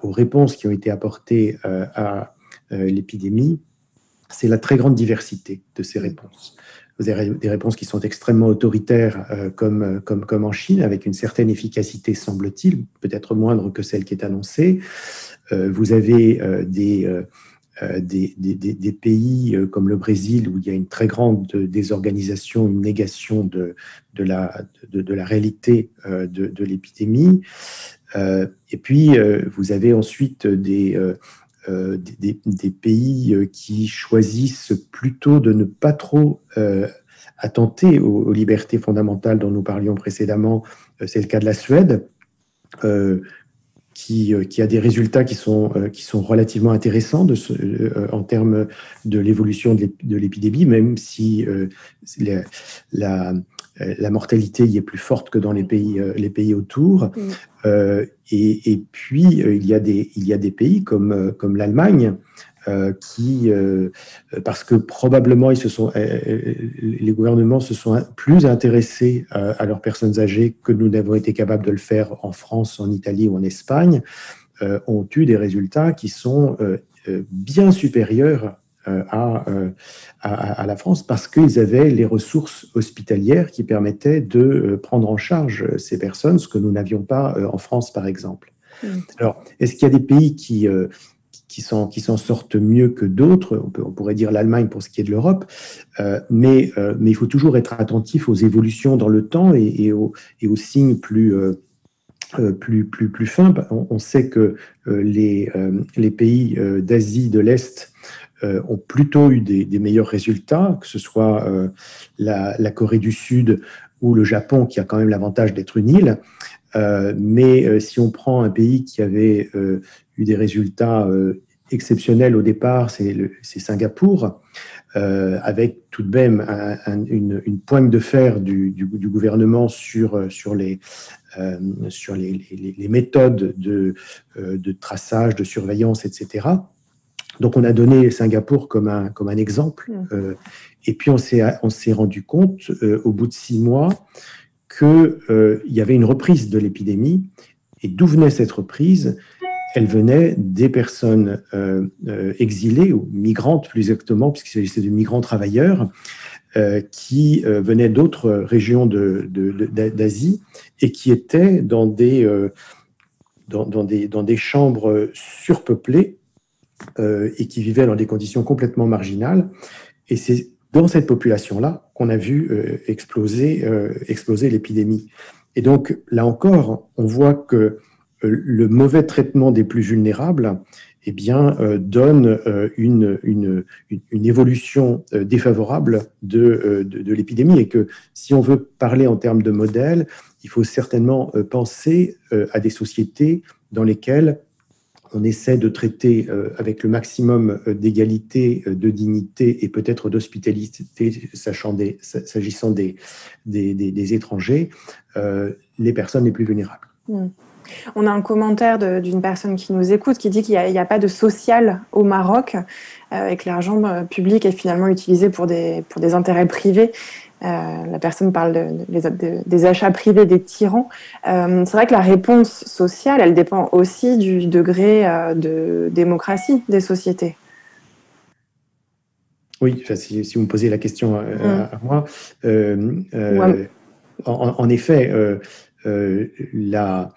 aux réponses qui ont été apportées à l'épidémie, c'est la très grande diversité de ces réponses. Vous avez des réponses qui sont extrêmement autoritaires, comme en Chine, avec une certaine efficacité, semble-t-il, peut-être moindre que celle qui est annoncée. Vous avez des pays comme le Brésil, où il y a une très grande désorganisation, une négation de la réalité de l'épidémie. Et puis, vous avez ensuite des pays qui choisissent plutôt de ne pas trop attenter aux libertés fondamentales dont nous parlions précédemment. C'est le cas de la Suède, qui a des résultats qui sont relativement intéressants en termes de l'évolution de l'épidémie, même si la mortalité y est plus forte que dans les pays autour. Et puis, il y a des pays comme l'Allemagne, parce que probablement les gouvernements se sont plus intéressés à leurs personnes âgées que nous n'avons été capables de le faire en France, en Italie ou en Espagne, ont eu des résultats qui sont bien supérieurs à la France, parce qu'ils avaient les ressources hospitalières qui permettaient de prendre en charge ces personnes, ce que nous n'avions pas en France, par exemple. Alors, est-ce qu'il y a des pays qui s'en sortent mieux que d'autres? On pourrait dire l'Allemagne pour ce qui est de l'Europe, mais il faut toujours être attentif aux évolutions dans le temps et aux signes plus fins. On sait que les pays d'Asie de l'Est ont plutôt eu des meilleurs résultats, que ce soit la Corée du Sud ou le Japon, qui a quand même l'avantage d'être une île. Mais si on prend un pays qui avait eu des résultats exceptionnels au départ, c'est Singapour, avec tout de même une pointe de fer du gouvernement sur les méthodes de traçage, de surveillance, etc. Donc, on a donné Singapour comme un exemple. Et puis, on s'est rendu compte, au bout de 6 mois, qu'il y avait une reprise de l'épidémie. Et d'où venait cette reprise? Elle venait des personnes exilées, ou migrantes plus exactement, puisqu'il s'agissait de migrants travailleurs, qui venaient d'autres régions d'Asie et qui étaient dans des chambres surpeuplées, et qui vivaient dans des conditions complètement marginales. Et c'est dans cette population-là qu'on a vu exploser l'épidémie. Et donc, là encore, on voit que le mauvais traitement des plus vulnérables, eh bien, donne une évolution défavorable de l'épidémie. Et que si on veut parler en termes de modèle, il faut certainement penser à des sociétés dans lesquelles on essaie de traiter avec le maximum d'égalité, de dignité et peut-être d'hospitalité s'agissant des étrangers, les personnes les plus vulnérables. On a un commentaire d'une personne qui nous écoute qui dit qu'il n'y a pas de social au Maroc et que l'argent public est finalement utilisé pour des intérêts privés. La personne parle des achats privés des tyrans. C'est vrai que la réponse sociale, elle dépend aussi du degré de démocratie des sociétés. Oui, si vous me posez la question à moi, en effet, la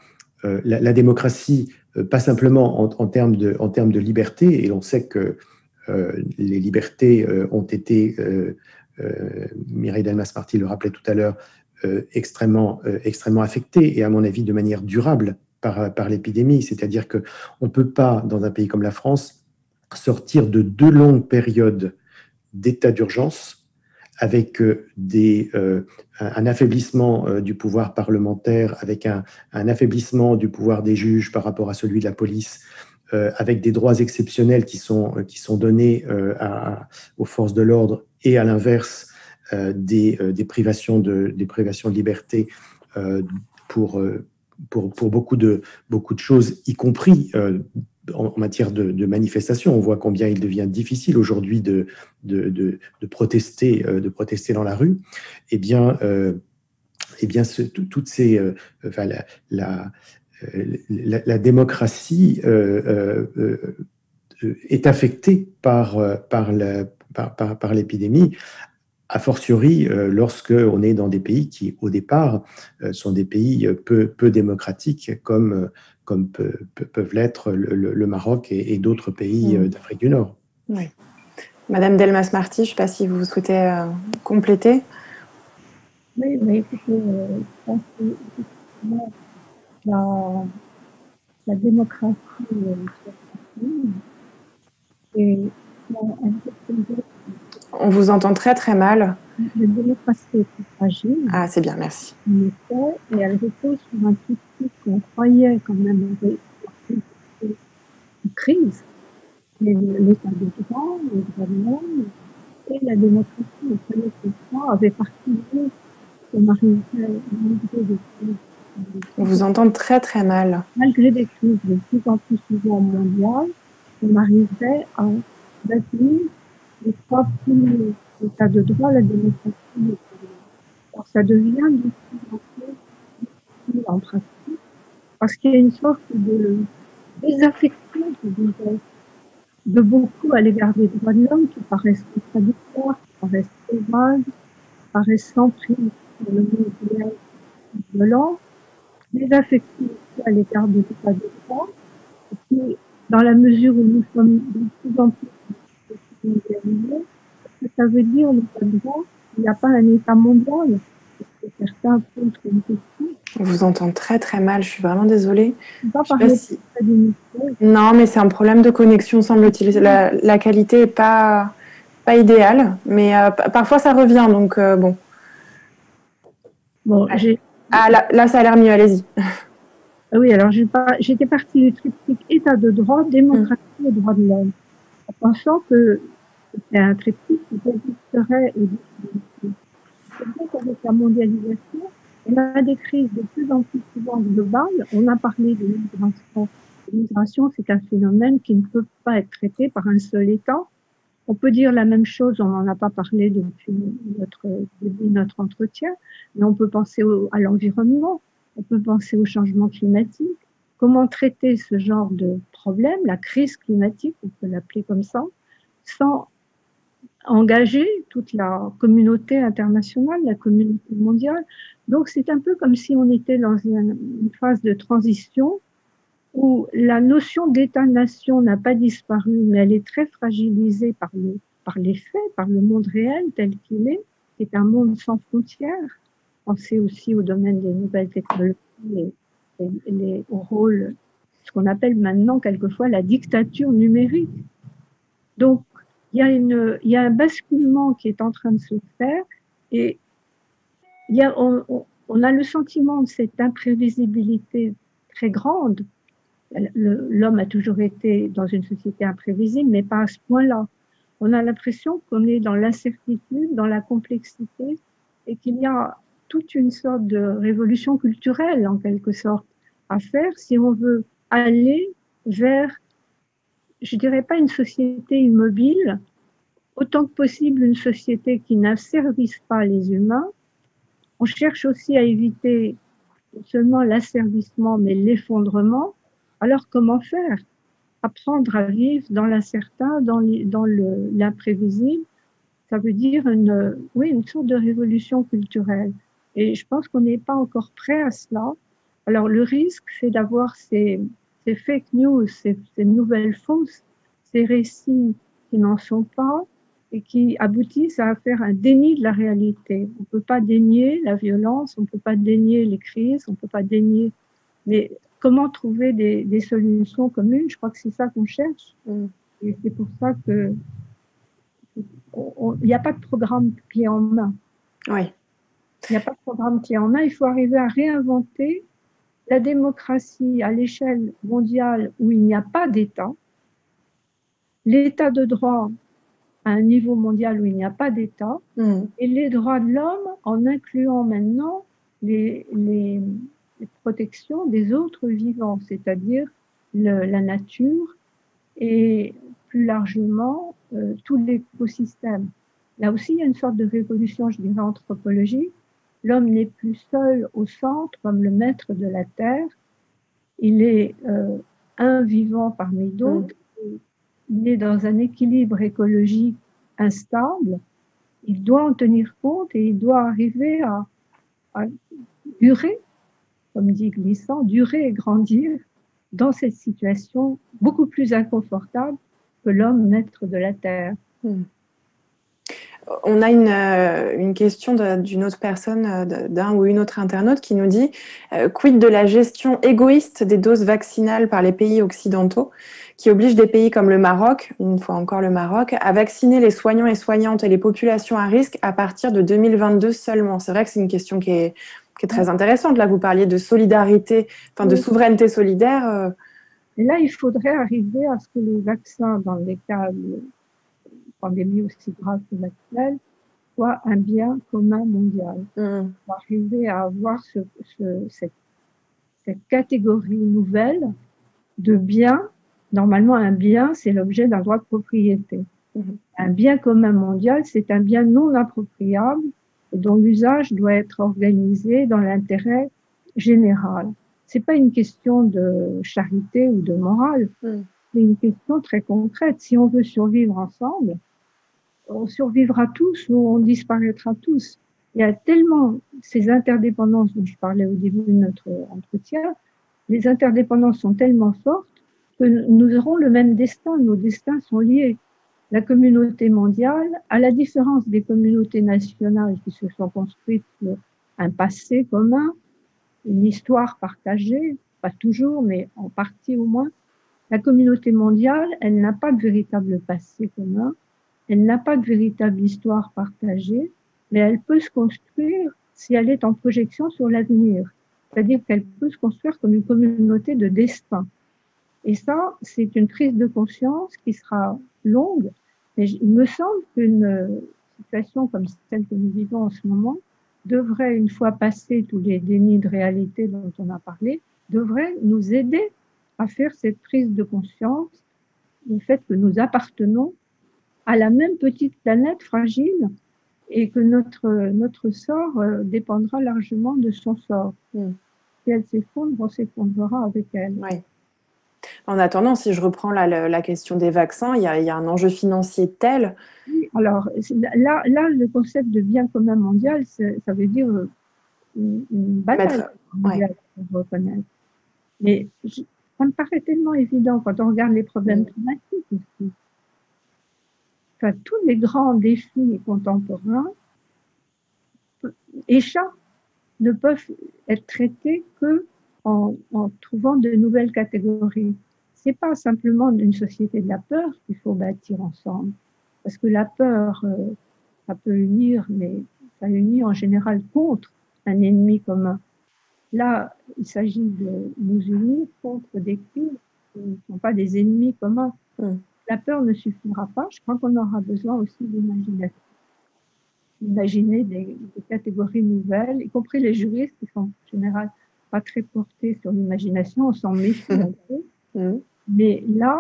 démocratie, pas simplement en termes de liberté, et on sait que les libertés ont été, Mireille Delmas-Marty le rappelait tout à l'heure, extrêmement affectées, et à mon avis de manière durable par l'épidémie. C'est-à-dire qu'on ne peut pas, dans un pays comme la France, sortir de 2 longues périodes d'état d'urgence avec un affaiblissement du pouvoir parlementaire, avec un affaiblissement du pouvoir des juges par rapport à celui de la police, avec des droits exceptionnels qui sont donnés aux forces de l'ordre, et à l'inverse des privations de liberté pour beaucoup de choses, y compris en matière de manifestation. On voit combien il devient difficile aujourd'hui de protester dans la rue. Eh bien, toutes ces, la démocratie est affectée par l'épidémie, a fortiori lorsque on est dans des pays qui, au départ, sont des pays peu démocratiques, comme peuvent l'être le Maroc et d'autres pays d'Afrique du Nord. Oui. Madame Delmas-Marty, je ne sais pas si vous souhaitez compléter. Oui, mais écoutez, je pense que la démocratie et on vous entend très très mal. La démocratie est plus fragile. Ah, c'est bien, merci. Et elle repose sur un truc qu'on croyait quand même une crise. L'état de droit, le droit de l'homme et la démocratie, on croyait que ça avait participé qu'on arriverait malgré des crises. On vous entend très très mal. Malgré des crises de plus en plus souvent mondiales, on arriverait à bâtir les 3 premiers états de droit, la démocratie. Alors ça devient de plus en plus difficile en pratique, parce qu'il y a une sorte de désaffection de beaucoup à l'égard des droits de l'homme qui paraissent contradictoires, qui paraissent trop vagues, qui paraissent sans prise sur le monde réel violent, désaffection à l'égard de l'état de droit, et puis dans la mesure où nous sommes de plus en plus mondialisés, ce que ça veut dire l'état de droit? Il n'y a pas un état mondial. Certains posent une question. On vous entend très très mal, je suis vraiment désolée. Pas parler si... Non, mais c'est un problème de connexion, semble-t-il. La qualité n'est pas idéale, mais parfois ça revient, donc bon. Bon, là, ça a l'air mieux, allez-y. Oui, alors j'étais partie du triptyque état de droit, démocratie et droits de l'homme, en pensant que c'était un triptyque qui existerait et donc avec la mondialisation, on a des crises de plus en plus souvent globales. On a parlé de l'immigration. L'immigration, c'est un phénomène qui ne peut pas être traité par un seul État. On peut dire la même chose, on n'en a pas parlé depuis notre entretien, mais on peut penser à l'environnement, on peut penser au changement climatique. Comment traiter ce genre de problème, la crise climatique, on peut l'appeler comme ça, sans engager toute la communauté internationale, la communauté mondiale. Donc c'est un peu comme si on était dans une phase de transition où la notion d'État-nation n'a pas disparu, mais elle est très fragilisée par les faits, par le monde réel tel qu'il est, qui est un monde sans frontières. Pensez aussi au domaine des nouvelles technologies et au rôle, ce qu'on appelle maintenant quelquefois la dictature numérique. Donc, il y a un basculement qui est en train de se faire et on a le sentiment de cette imprévisibilité très grande l'homme a toujours été dans une société imprévisible, mais pas à ce point-là. On a l'impression qu'on est dans l'incertitude, dans la complexité, et qu'il y a toute une sorte de révolution culturelle, en quelque sorte, à faire si on veut aller vers, je dirais pas une société immobile, autant que possible une société qui n'asservisse pas les humains. On cherche aussi à éviter non seulement l'asservissement, mais l'effondrement. Alors comment faire? Apprendre à vivre dans l'incertain, dans l'imprévisible, ça veut dire une sorte de révolution culturelle. Et je pense qu'on n'est pas encore prêt à cela. Alors le risque, c'est d'avoir ces fake news, ces nouvelles fausses, ces récits qui n'en sont pas et qui aboutissent à faire un déni de la réalité. On ne peut pas dénier la violence, on ne peut pas dénier les crises, on ne peut pas dénier... Mais comment trouver des solutions communes? Je crois que c'est ça qu'on cherche. Et c'est pour ça que il n'y a pas de programme clé en main. Oui. Il n'y a pas de programme clé en main. Il faut arriver à réinventer la démocratie à l'échelle mondiale où il n'y a pas d'État, l'état de droit à un niveau mondial où il n'y a pas d'État, et les droits de l'homme en incluant maintenant les protections des autres vivants, c'est-à-dire la nature et plus largement tout l'écosystème. Là aussi, il y a une sorte de révolution, je dirais, anthropologique. L'homme n'est plus seul au centre comme le maître de la Terre. Il est un vivant parmi d'autres. Il est dans un équilibre écologique instable. Il doit en tenir compte et il doit arriver à durer, comme dit Glissant, durer et grandir dans cette situation beaucoup plus inconfortable que l'homme maître de la Terre. On a une question d'une autre personne, d'un ou une autre internaute qui nous dit quid de la gestion égoïste des doses vaccinales par les pays occidentaux qui oblige des pays comme le Maroc, une fois encore le Maroc, à vacciner les soignants et soignantes et les populations à risque à partir de 2022 seulement. C'est vrai que c'est une question qui est très intéressante. Là, vous parliez de solidarité, de souveraineté solidaire. Et là, il faudrait arriver à ce que les vaccins, dans les cas de pandémie aussi grave que l'actuelle, soient un bien commun mondial. Pour arriver à avoir cette catégorie nouvelle de biens. Normalement, un bien, c'est l'objet d'un droit de propriété. Un bien commun mondial, c'est un bien non appropriable et dont l'usage doit être organisé dans l'intérêt général. C'est pas une question de charité ou de morale, c'est une question très concrète. Si on veut survivre ensemble, on survivra tous ou on disparaîtra tous. Il y a tellement ces interdépendances dont je parlais au début de notre entretien, les interdépendances sont tellement fortes que nous aurons le même destin, nos destins sont liés. La communauté mondiale, à la différence des communautés nationales qui se sont construites sur un passé commun, une histoire partagée, pas toujours, mais en partie au moins, la communauté mondiale, elle n'a pas de véritable passé commun, elle n'a pas de véritable histoire partagée, mais elle peut se construire si elle est en projection sur l'avenir. C'est-à-dire qu'elle peut se construire comme une communauté de destin. Et ça, c'est une prise de conscience qui sera longue, mais il me semble qu'une situation comme celle que nous vivons en ce moment devrait, une fois passé tous les dénis de réalité dont on a parlé, devrait nous aider à faire cette prise de conscience du fait que nous appartenons à la même petite planète fragile et que notre sort dépendra largement de son sort. Si elle s'effondre, on s'effondrera avec elle. Oui. En attendant, si je reprends la question des vaccins, il y a un enjeu financier tel. Alors là, le concept de bien commun mondial, ça veut dire une bataille mondiale pour reconnaître. Mais ça me paraît tellement évident quand on regarde les problèmes climatiques aussi. Enfin, tous les grands défis contemporains échappent, ne peuvent être traités que en trouvant de nouvelles catégories. C'est pas simplement une société de la peur qu'il faut bâtir ensemble, parce que la peur, ça peut unir, mais ça unit en général contre un ennemi commun. Là, il s'agit de nous unir contre des crimes qui ne sont pas des ennemis communs. La peur ne suffira pas. Je crois qu'on aura besoin aussi d'imagination. Imaginer des catégories nouvelles, y compris les juristes qui sont en général pas très portés sur l'imagination, on s'en méfie un peu. Mais là,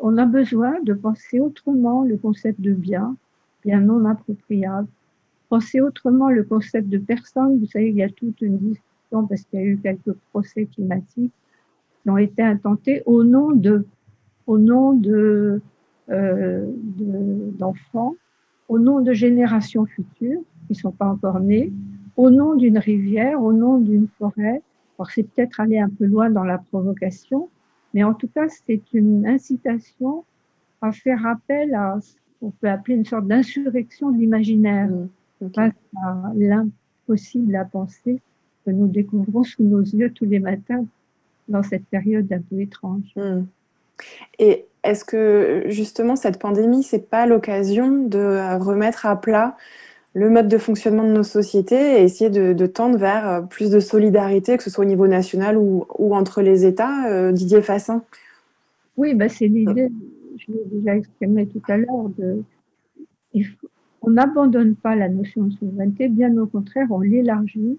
on a besoin de penser autrement le concept de bien non appropriable, penser autrement le concept de personne. Vous savez, il y a toute une discussion parce qu'il y a eu quelques procès climatiques qui ont été intentés au nom d'enfants, au nom de générations futures qui ne sont pas encore nées, au nom d'une rivière, au nom d'une forêt. Alors c'est peut-être aller un peu loin dans la provocation, mais en tout cas c'est une incitation à faire appel à ce qu'on peut appeler une sorte d'insurrection de l'imaginaire, face à l'impossible à penser que nous découvrons sous nos yeux tous les matins dans cette période un peu étrange. Et est-ce que justement cette pandémie, c'est pas l'occasion de remettre à plat le mode de fonctionnement de nos sociétés et essayer de tendre vers plus de solidarité, que ce soit au niveau national ou entre les États, Didier Fassin? Oui, c'est l'idée, je l'ai déjà exprimé tout à l'heure, on n'abandonne pas la notion de souveraineté, bien au contraire, on l'élargit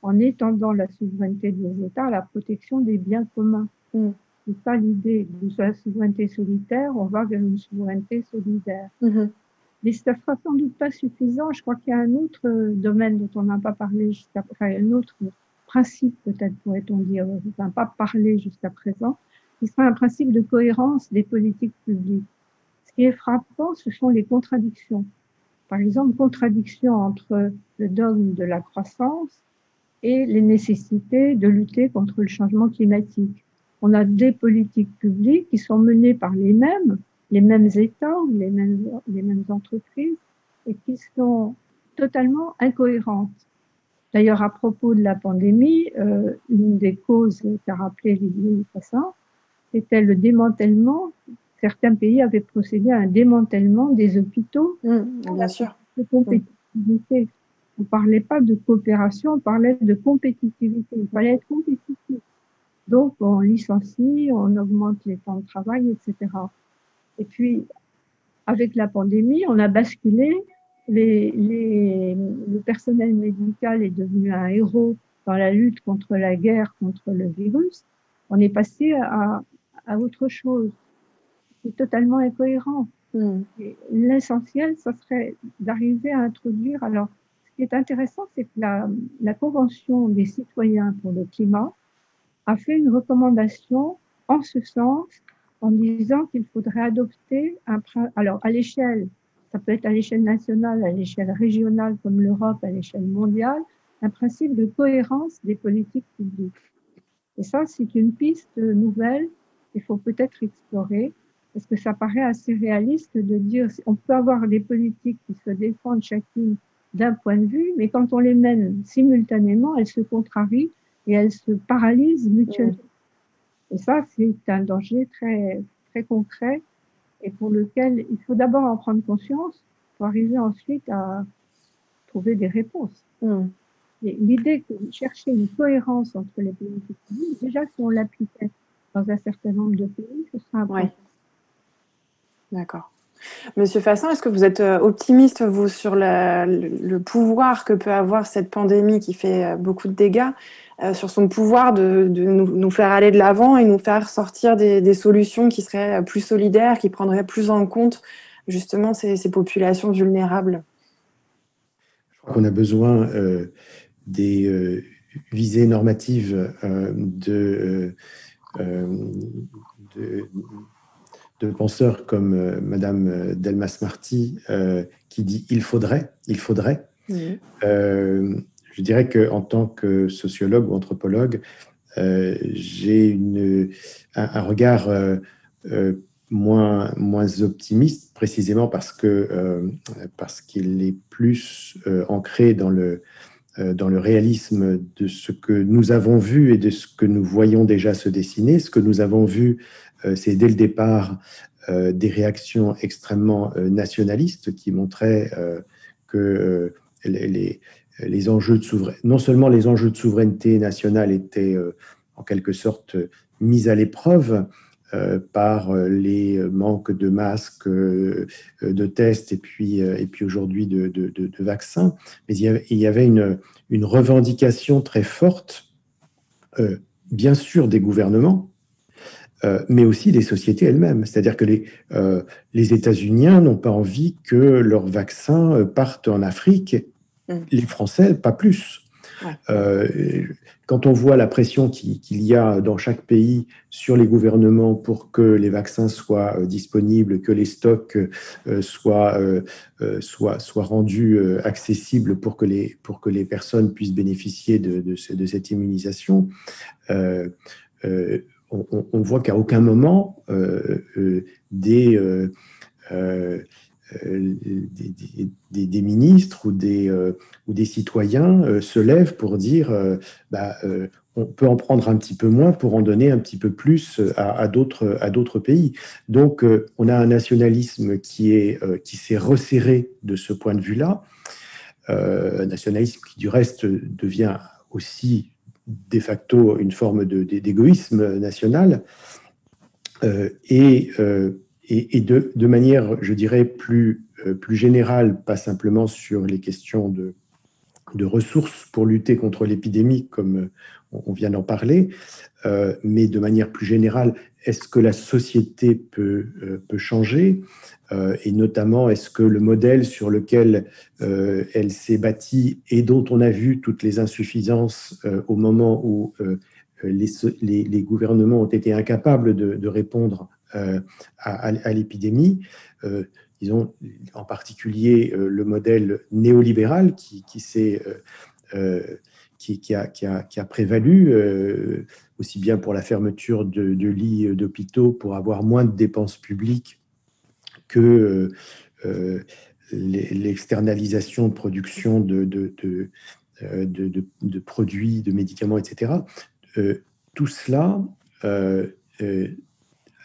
en étendant la souveraineté des États à la protection des biens communs. C'est pas l'idée de la souveraineté solitaire, on va vers une souveraineté solidaire. Mais ça ne sera sans doute pas suffisant. Je crois qu'il y a un autre domaine dont on n'a pas parlé un autre principe peut-être pourrait-on dire, enfin pas parlé jusqu'à présent, qui sera un principe de cohérence des politiques publiques. Ce qui est frappant, ce sont les contradictions. Par exemple, contradiction entre le dogme de la croissance et les nécessités de lutter contre le changement climatique. On a des politiques publiques qui sont menées par les mêmes États ou les mêmes entreprises et qui sont totalement incohérentes. D'ailleurs, à propos de la pandémie, une des causes qu'a rappelé Didier Fassin, c'était le démantèlement. Certains pays avaient procédé à un démantèlement des hôpitaux. Bien sûr. De compétitivité. On ne parlait pas de coopération, on parlait de compétitivité. Il fallait être compétitif. Donc, on licencie, on augmente les temps de travail, etc. Et puis, avec la pandémie, on a basculé. Le personnel médical est devenu un héros dans la lutte contre la guerre, contre le virus. On est passé à autre chose. C'est totalement incohérent. L'essentiel, ce serait d'arriver à introduire. Alors, ce qui est intéressant, c'est que la Convention des citoyens pour le climat a fait une recommandation en ce sens, en disant qu'il faudrait adopter alors à l'échelle, ça peut être à l'échelle nationale, à l'échelle régionale comme l'Europe, à l'échelle mondiale, un principe de cohérence des politiques publiques. Et ça, c'est une piste nouvelle qu'il faut peut-être explorer, parce que ça paraît assez réaliste de dire on peut avoir des politiques qui se défendent chacune d'un point de vue, mais quand on les mène simultanément, elles se contrarient et elles se paralysent mutuellement. Et ça, c'est un danger très, très concret et pour lequel il faut d'abord en prendre conscience pour arriver ensuite à trouver des réponses. L'idée que chercher une cohérence entre les politiques publiques, déjà si on l'appliquait dans un certain nombre de pays, ce serait important. D'accord. Monsieur Fassin, est-ce que vous êtes optimiste, vous, sur le pouvoir que peut avoir cette pandémie qui fait beaucoup de dégâts, sur son pouvoir de nous faire aller de l'avant et nous faire sortir des solutions qui seraient plus solidaires, qui prendraient plus en compte justement ces populations vulnérables? Je crois qu'on a besoin des visées normatives de penseurs comme Madame Delmas-Marty qui dit « il faudrait ». Je dirais qu'en tant que sociologue ou anthropologue, j'ai un regard moins optimiste, précisément parce qu'il est plus ancré dans le réalisme de ce que nous avons vu et de ce que nous voyons déjà se dessiner. Ce que nous avons vu, c'est dès le départ des réactions extrêmement nationalistes qui montraient que les enjeux de non seulement les enjeux de souveraineté nationale étaient en quelque sorte mis à l'épreuve par les manques de masques, de tests et puis aujourd'hui de vaccins, mais il y avait une revendication très forte, bien sûr des gouvernements, mais aussi des sociétés elles-mêmes. C'est-à-dire que les États-Uniens n'ont pas envie que leurs vaccins partent en Afrique, les Français, pas plus. Ouais. Quand on voit la pression qu'il y a dans chaque pays sur les gouvernements pour que les vaccins soient disponibles, que les stocks soient rendus accessibles pour que les personnes puissent bénéficier de cette immunisation, on voit qu'à aucun moment des ministres ou des citoyens se lèvent pour dire on peut en prendre un petit peu moins pour en donner un petit peu plus à d'autres pays. Donc, on a un nationalisme qui s'est resserré de ce point de vue-là, un nationalisme qui, du reste, devient aussi de facto une forme d'égoïsme national, et de manière, je dirais, plus générale, pas simplement sur les questions de ressources pour lutter contre l'épidémie, comme on vient d'en parler, mais de manière plus générale, est-ce que la société peut changer, et notamment, est-ce que le modèle sur lequel elle s'est bâtie et dont on a vu toutes les insuffisances au moment où les gouvernements ont été incapables de répondre à l'épidémie, disons en particulier le modèle néolibéral qui a prévalu, aussi bien pour la fermeture de lits d'hôpitaux pour avoir moins de dépenses publiques que l'externalisation de production de produits, de médicaments, etc. Tout cela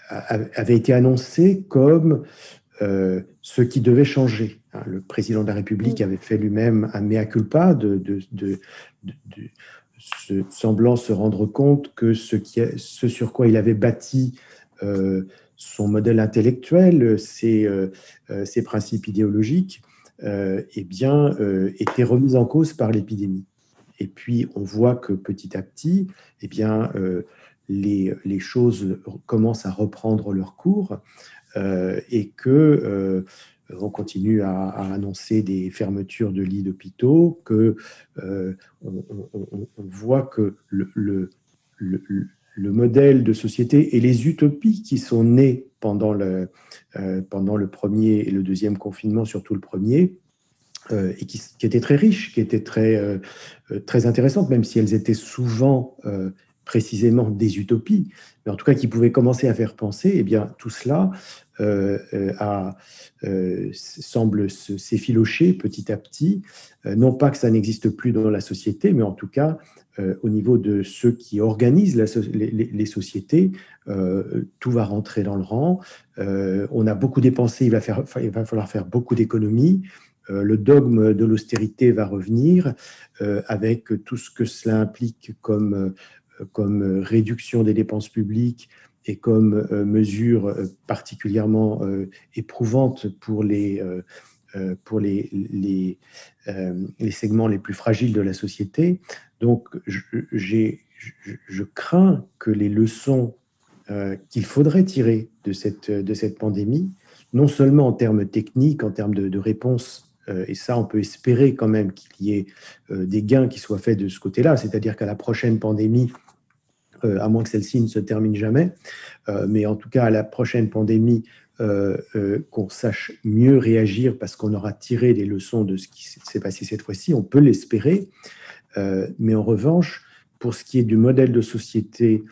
avait été annoncé comme ce qui devait changer. Le président de la République avait fait lui-même un mea culpa semblant se rendre compte que ce sur quoi il avait bâti son modèle intellectuel, ses principes idéologiques, étaient remis en cause par l'épidémie. Et puis, on voit que petit à petit, les choses commencent à reprendre leur cours, et que on continue à annoncer des fermetures de lits d'hôpitaux, que on voit que le modèle de société et les utopies qui sont nées pendant le premier et le deuxième confinement, surtout le premier, et qui étaient très riches, qui étaient très intéressantes, même si elles étaient souvent précisément des utopies, mais en tout cas qui pouvaient commencer à faire penser, eh bien tout cela semble s'effilocher petit à petit, non pas que ça n'existe plus dans la société, mais en tout cas au niveau de ceux qui organisent les sociétés, tout va rentrer dans le rang. On a beaucoup dépensé, il va falloir faire beaucoup d'économies. Le dogme de l'austérité va revenir, avec tout ce que cela implique comme réduction des dépenses publiques et comme mesure particulièrement éprouvante pour les segments les plus fragiles de la société. Donc, je crains que les leçons qu'il faudrait tirer de cette pandémie, non seulement en termes techniques, en termes de réponse, et ça, on peut espérer quand même qu'il y ait des gains qui soient faits de ce côté-là, c'est-à-dire qu'à la prochaine pandémie, à moins que celle-ci ne se termine jamais, mais en tout cas à la prochaine pandémie, qu'on sache mieux réagir parce qu'on aura tiré les leçons de ce qui s'est passé cette fois-ci, on peut l'espérer, mais en revanche, pour ce qui est du modèle de société,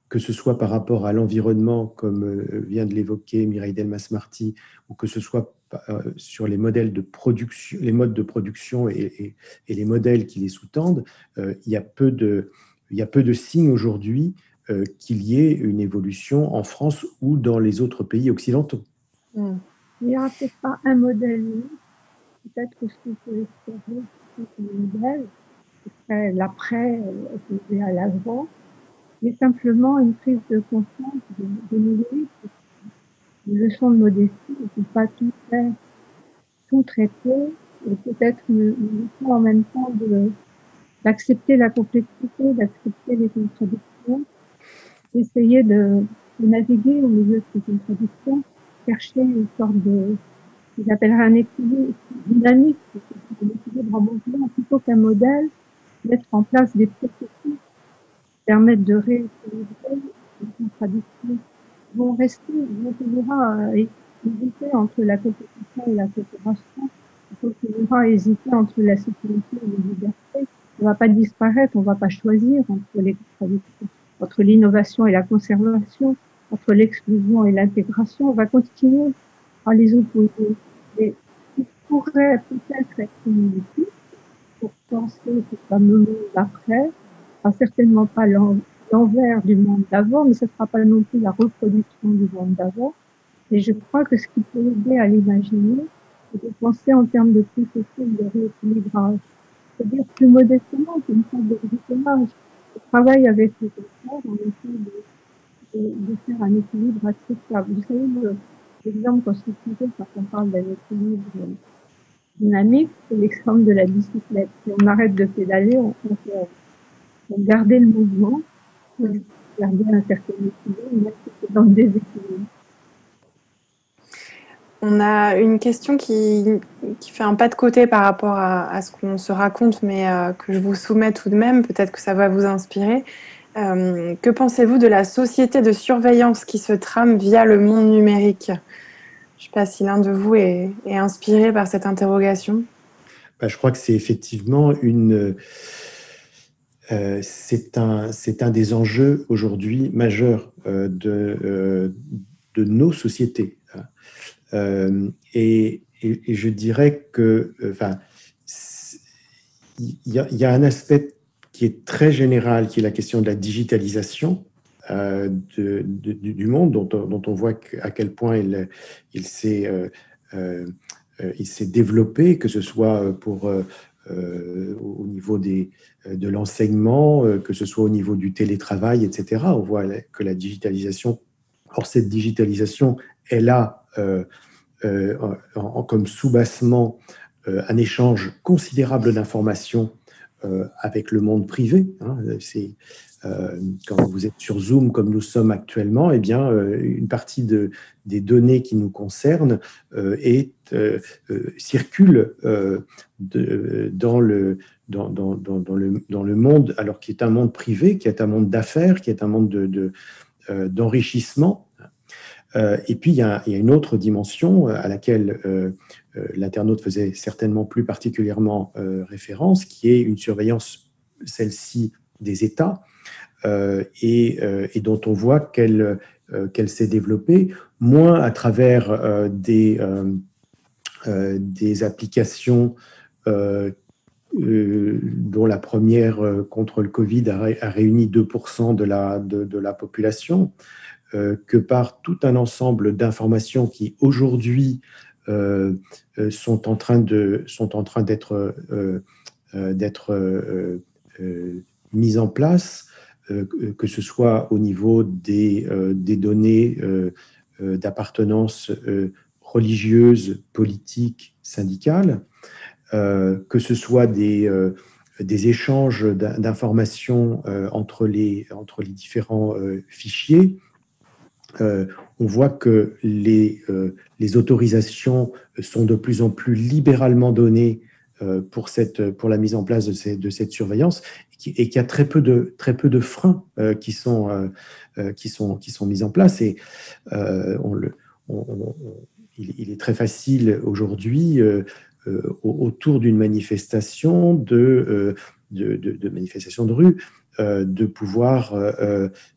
que ce soit par rapport à l'environnement, comme vient de l'évoquer Mireille Delmas-Marty, ou que ce soit sur les modèles de production, les modes de production et les modèles qui les sous-tendent, il y a peu de signes aujourd'hui qu'il y ait une évolution en France ou dans les autres pays occidentaux. Il n'y aura peut-être pas un modèle, peut-être que ce qu'on peut espérer, modèle, l'après opposé à l'avant, mais simplement une prise de conscience de nos limites. Une leçon de modestie, on ne peut pas tout faire, tout traiter, et peut-être une leçon en même temps d'accepter la complexité, d'accepter les contradictions, d'essayer de naviguer au milieu de ces contradictions, chercher une sorte de, j'appellerais un équilibre dynamique, un équilibre en mouvement, plutôt qu'un modèle, mettre en place des processus qui permettent de rééquilibrer les contradictions vont rester, vont continuera à hésiter entre la compétition et la coopération, on continuera à hésiter entre la sécurité et la liberté. On ne va pas disparaître, on ne va pas choisir entre les contradictions, entre l'innovation et la conservation, entre l'exclusion et l'intégration. On va continuer à les opposer. Et il pourrait peut-être être une outil pour penser ce fameux monde d'après, certainement pas l'envers du monde d'avant, mais ce ne sera pas non plus la reproduction du monde d'avant. Et je crois que ce qui peut aider à l'imaginer, c'est de penser en termes de processus de rééquilibrage. C'est-à-dire plus modestement qu'une sorte de bricolage. Je travaille avec les auteurs en essayant de faire un équilibre acceptable. Vous savez, l'exemple qu'on se trouve quand on parle d'un équilibre dynamique, c'est l'exemple de la bicyclette. Si on arrête de pédaler, on garder le mouvement, garder un certain équilibre, même si c'est dans le déséquilibre. On a une question qui fait un pas de côté par rapport à ce qu'on se raconte, mais que je vous soumets tout de même, peut-être que ça va vous inspirer. Que pensez-vous de la société de surveillance qui se trame via le monde numérique ? Je ne sais pas si l'un de vous est inspiré par cette interrogation. Je crois que c'est effectivement c'est un des enjeux aujourd'hui majeurs de nos sociétés. Et je dirais que, il y a un aspect qui est très général, qui est la question de la digitalisation du monde, dont on voit à quel point il s'est développé, que ce soit au niveau de l'enseignement, que ce soit au niveau du télétravail, etc. On voit que la digitalisation, or cette digitalisation, elle a comme soubassement un échange considérable d'informations avec le monde privé. Quand vous êtes sur Zoom, comme nous sommes actuellement, eh bien, une partie des données qui nous concernent circule dans le monde, alors qui est un monde privé, qui est un monde d'affaires, qui est un monde d'enrichissement. Et puis, il y a une autre dimension à laquelle l'internaute faisait certainement plus particulièrement référence, qui est une surveillance, celle-ci, des États, et dont on voit qu'elle s'est développée, moins à travers des applications dont la première contre le Covid a réuni 2% de la population, que par tout un ensemble d'informations qui aujourd'hui sont en train d'être mises en place, que ce soit au niveau des données d'appartenance religieuse, politique, syndicale, que ce soit des échanges d'informations entre les différents fichiers. On voit que les autorisations sont de plus en plus libéralement données pour la mise en place de cette surveillance, et qu'il y a très peu de freins qui sont mis en place. Et il est très facile aujourd'hui, autour d'une manifestation de rue, de pouvoir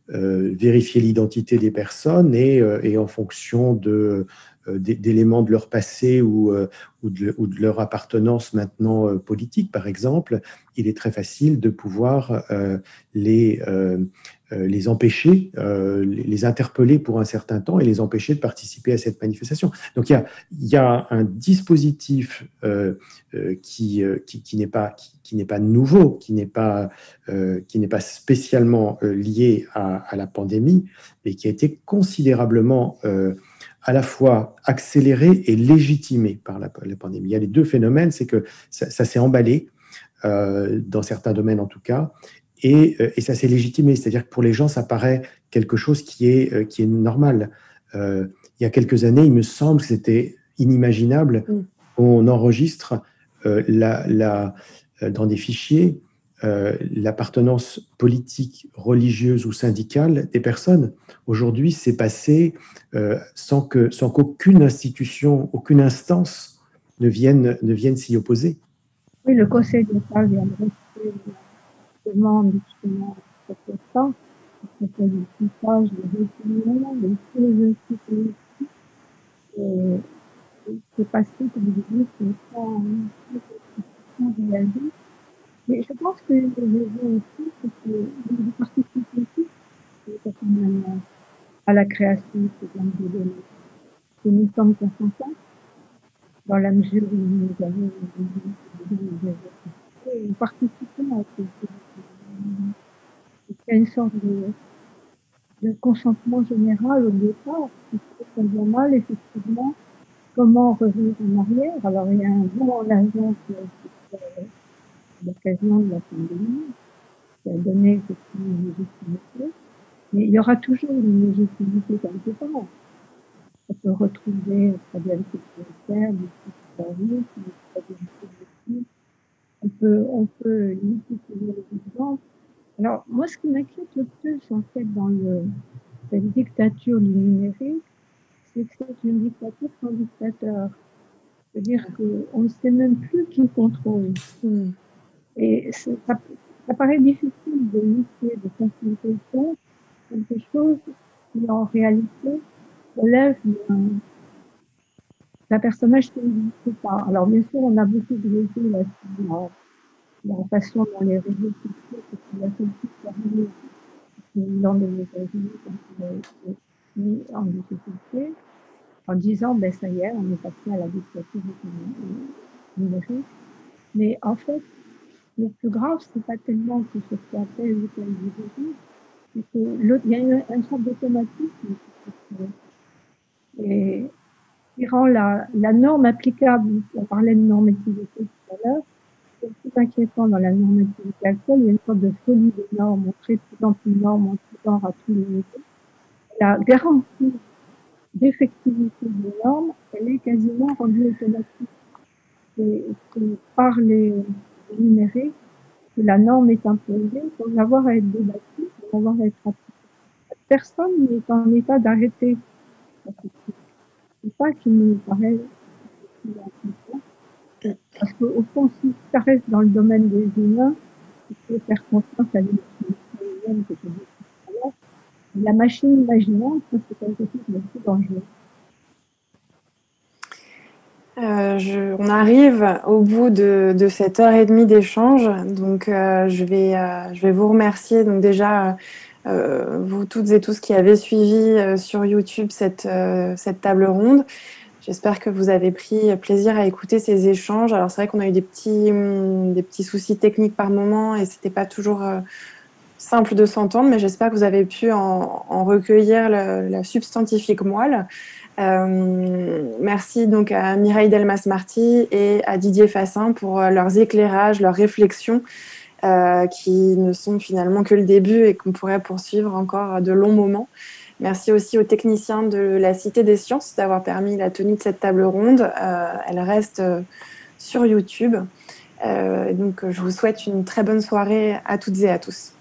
vérifier l'identité des personnes et en fonction d'éléments de leur passé ou de leur appartenance maintenant politique, par exemple, il est très facile de pouvoir les les empêcher, les interpeller pour un certain temps et les empêcher de participer à cette manifestation. Donc il y a un dispositif qui n'est pas nouveau, qui n'est pas spécialement lié à la pandémie, mais qui a été considérablement à la fois accéléré et légitimé par la pandémie. Il y a les deux phénomènes, c'est que ça s'est emballé, dans certains domaines en tout cas, et ça s'est légitimé. C'est-à-dire que pour les gens, ça paraît quelque chose qui est normal. Il y a quelques années, il me semble que c'était inimaginable qu'on enregistre dans des fichiers l'appartenance politique, religieuse ou syndicale des personnes. Aujourd'hui, c'est passé sans qu'aucune institution, aucune instance ne vienne s'y opposer. Oui, le Conseil d'État vient de rester demande justement cette question, qui s'appelle le fichage des opinions, des philosophies politiques. C'est passé, comme je dis, sans réagir. Mais je pense que le raison aussi, c'est que les partis politiques, c'est à la création de ces données, que nous sommes consentant, dans la mesure où nous avons participons à ces il y a une sorte de consentement général au départ, qui fait bien mal, effectivement, comment revenir en arrière. Alors, il y a un bond en avant qui a été l'occasion de la pandémie, qui a donné effectivement une légitimité, mais il y aura toujours une légitimité quelque part. On peut retrouver le problème sécuritaire, des problèmes politiques, on peut multiplier les exemples. Alors, moi, ce qui m'inquiète le plus, en fait, dans cette dictature du numérique, c'est que c'est une dictature sans dictateur. C'est-à-dire qu'on ne sait même plus qui contrôle. Et ça paraît difficile de lutter, de confronter quelque chose qui, en réalité, relève d'un personnage qui n'existe pas. Alors, bien sûr, on a beaucoup de là-dessus, la façon dont les réseaux sociaux, c'est la politique arrive dans les États-Unis quand il a été mis en difficulté, en disant, ben ça y est, on est passé à la dictature numérique. Mais en fait, le plus grave, c'est pas tellement que ce soit tel ou tel individu, c'est qu'il y a un sorte d'automatisme et qui rend la norme applicable. On parlait de normativité tout à l'heure. C'est le plus inquiétant dans la normativité actuelle. Il y a une sorte de folie des normes. On crée de plus en plus de normes, en tout genre à tous les niveaux. La garantie d'effectivité des normes, elle est quasiment rendue automatique. C'est par les numériques que la norme est imposée sans avoir à être débattue, sans avoir à être appliquée. Personne n'est en état d'arrêter. C'est ça qui me paraît important. Parce qu'au fond, si ça reste dans le domaine des humains, il faut faire confiance à l'émotion humaine que je dis tout à l'heure. La machine imaginante, c'est quelque chose de plus dangereux. On arrive au bout de cette heure et demie d'échange, donc je vais vous remercier. Donc déjà, vous toutes et tous qui avez suivi sur YouTube cette table ronde. J'espère que vous avez pris plaisir à écouter ces échanges. Alors c'est vrai qu'on a eu des petits soucis techniques par moment et c'était pas toujours simple de s'entendre, mais j'espère que vous avez pu en recueillir la substantifique moelle. Merci donc à Mireille Delmas-Marty et à Didier Fassin pour leurs éclairages, leurs réflexions qui ne sont finalement que le début et qu'on pourrait poursuivre encore de longs moments. Merci aussi aux techniciens de la Cité des Sciences d'avoir permis la tenue de cette table ronde. Elle reste sur YouTube. Donc je vous souhaite une très bonne soirée à toutes et à tous.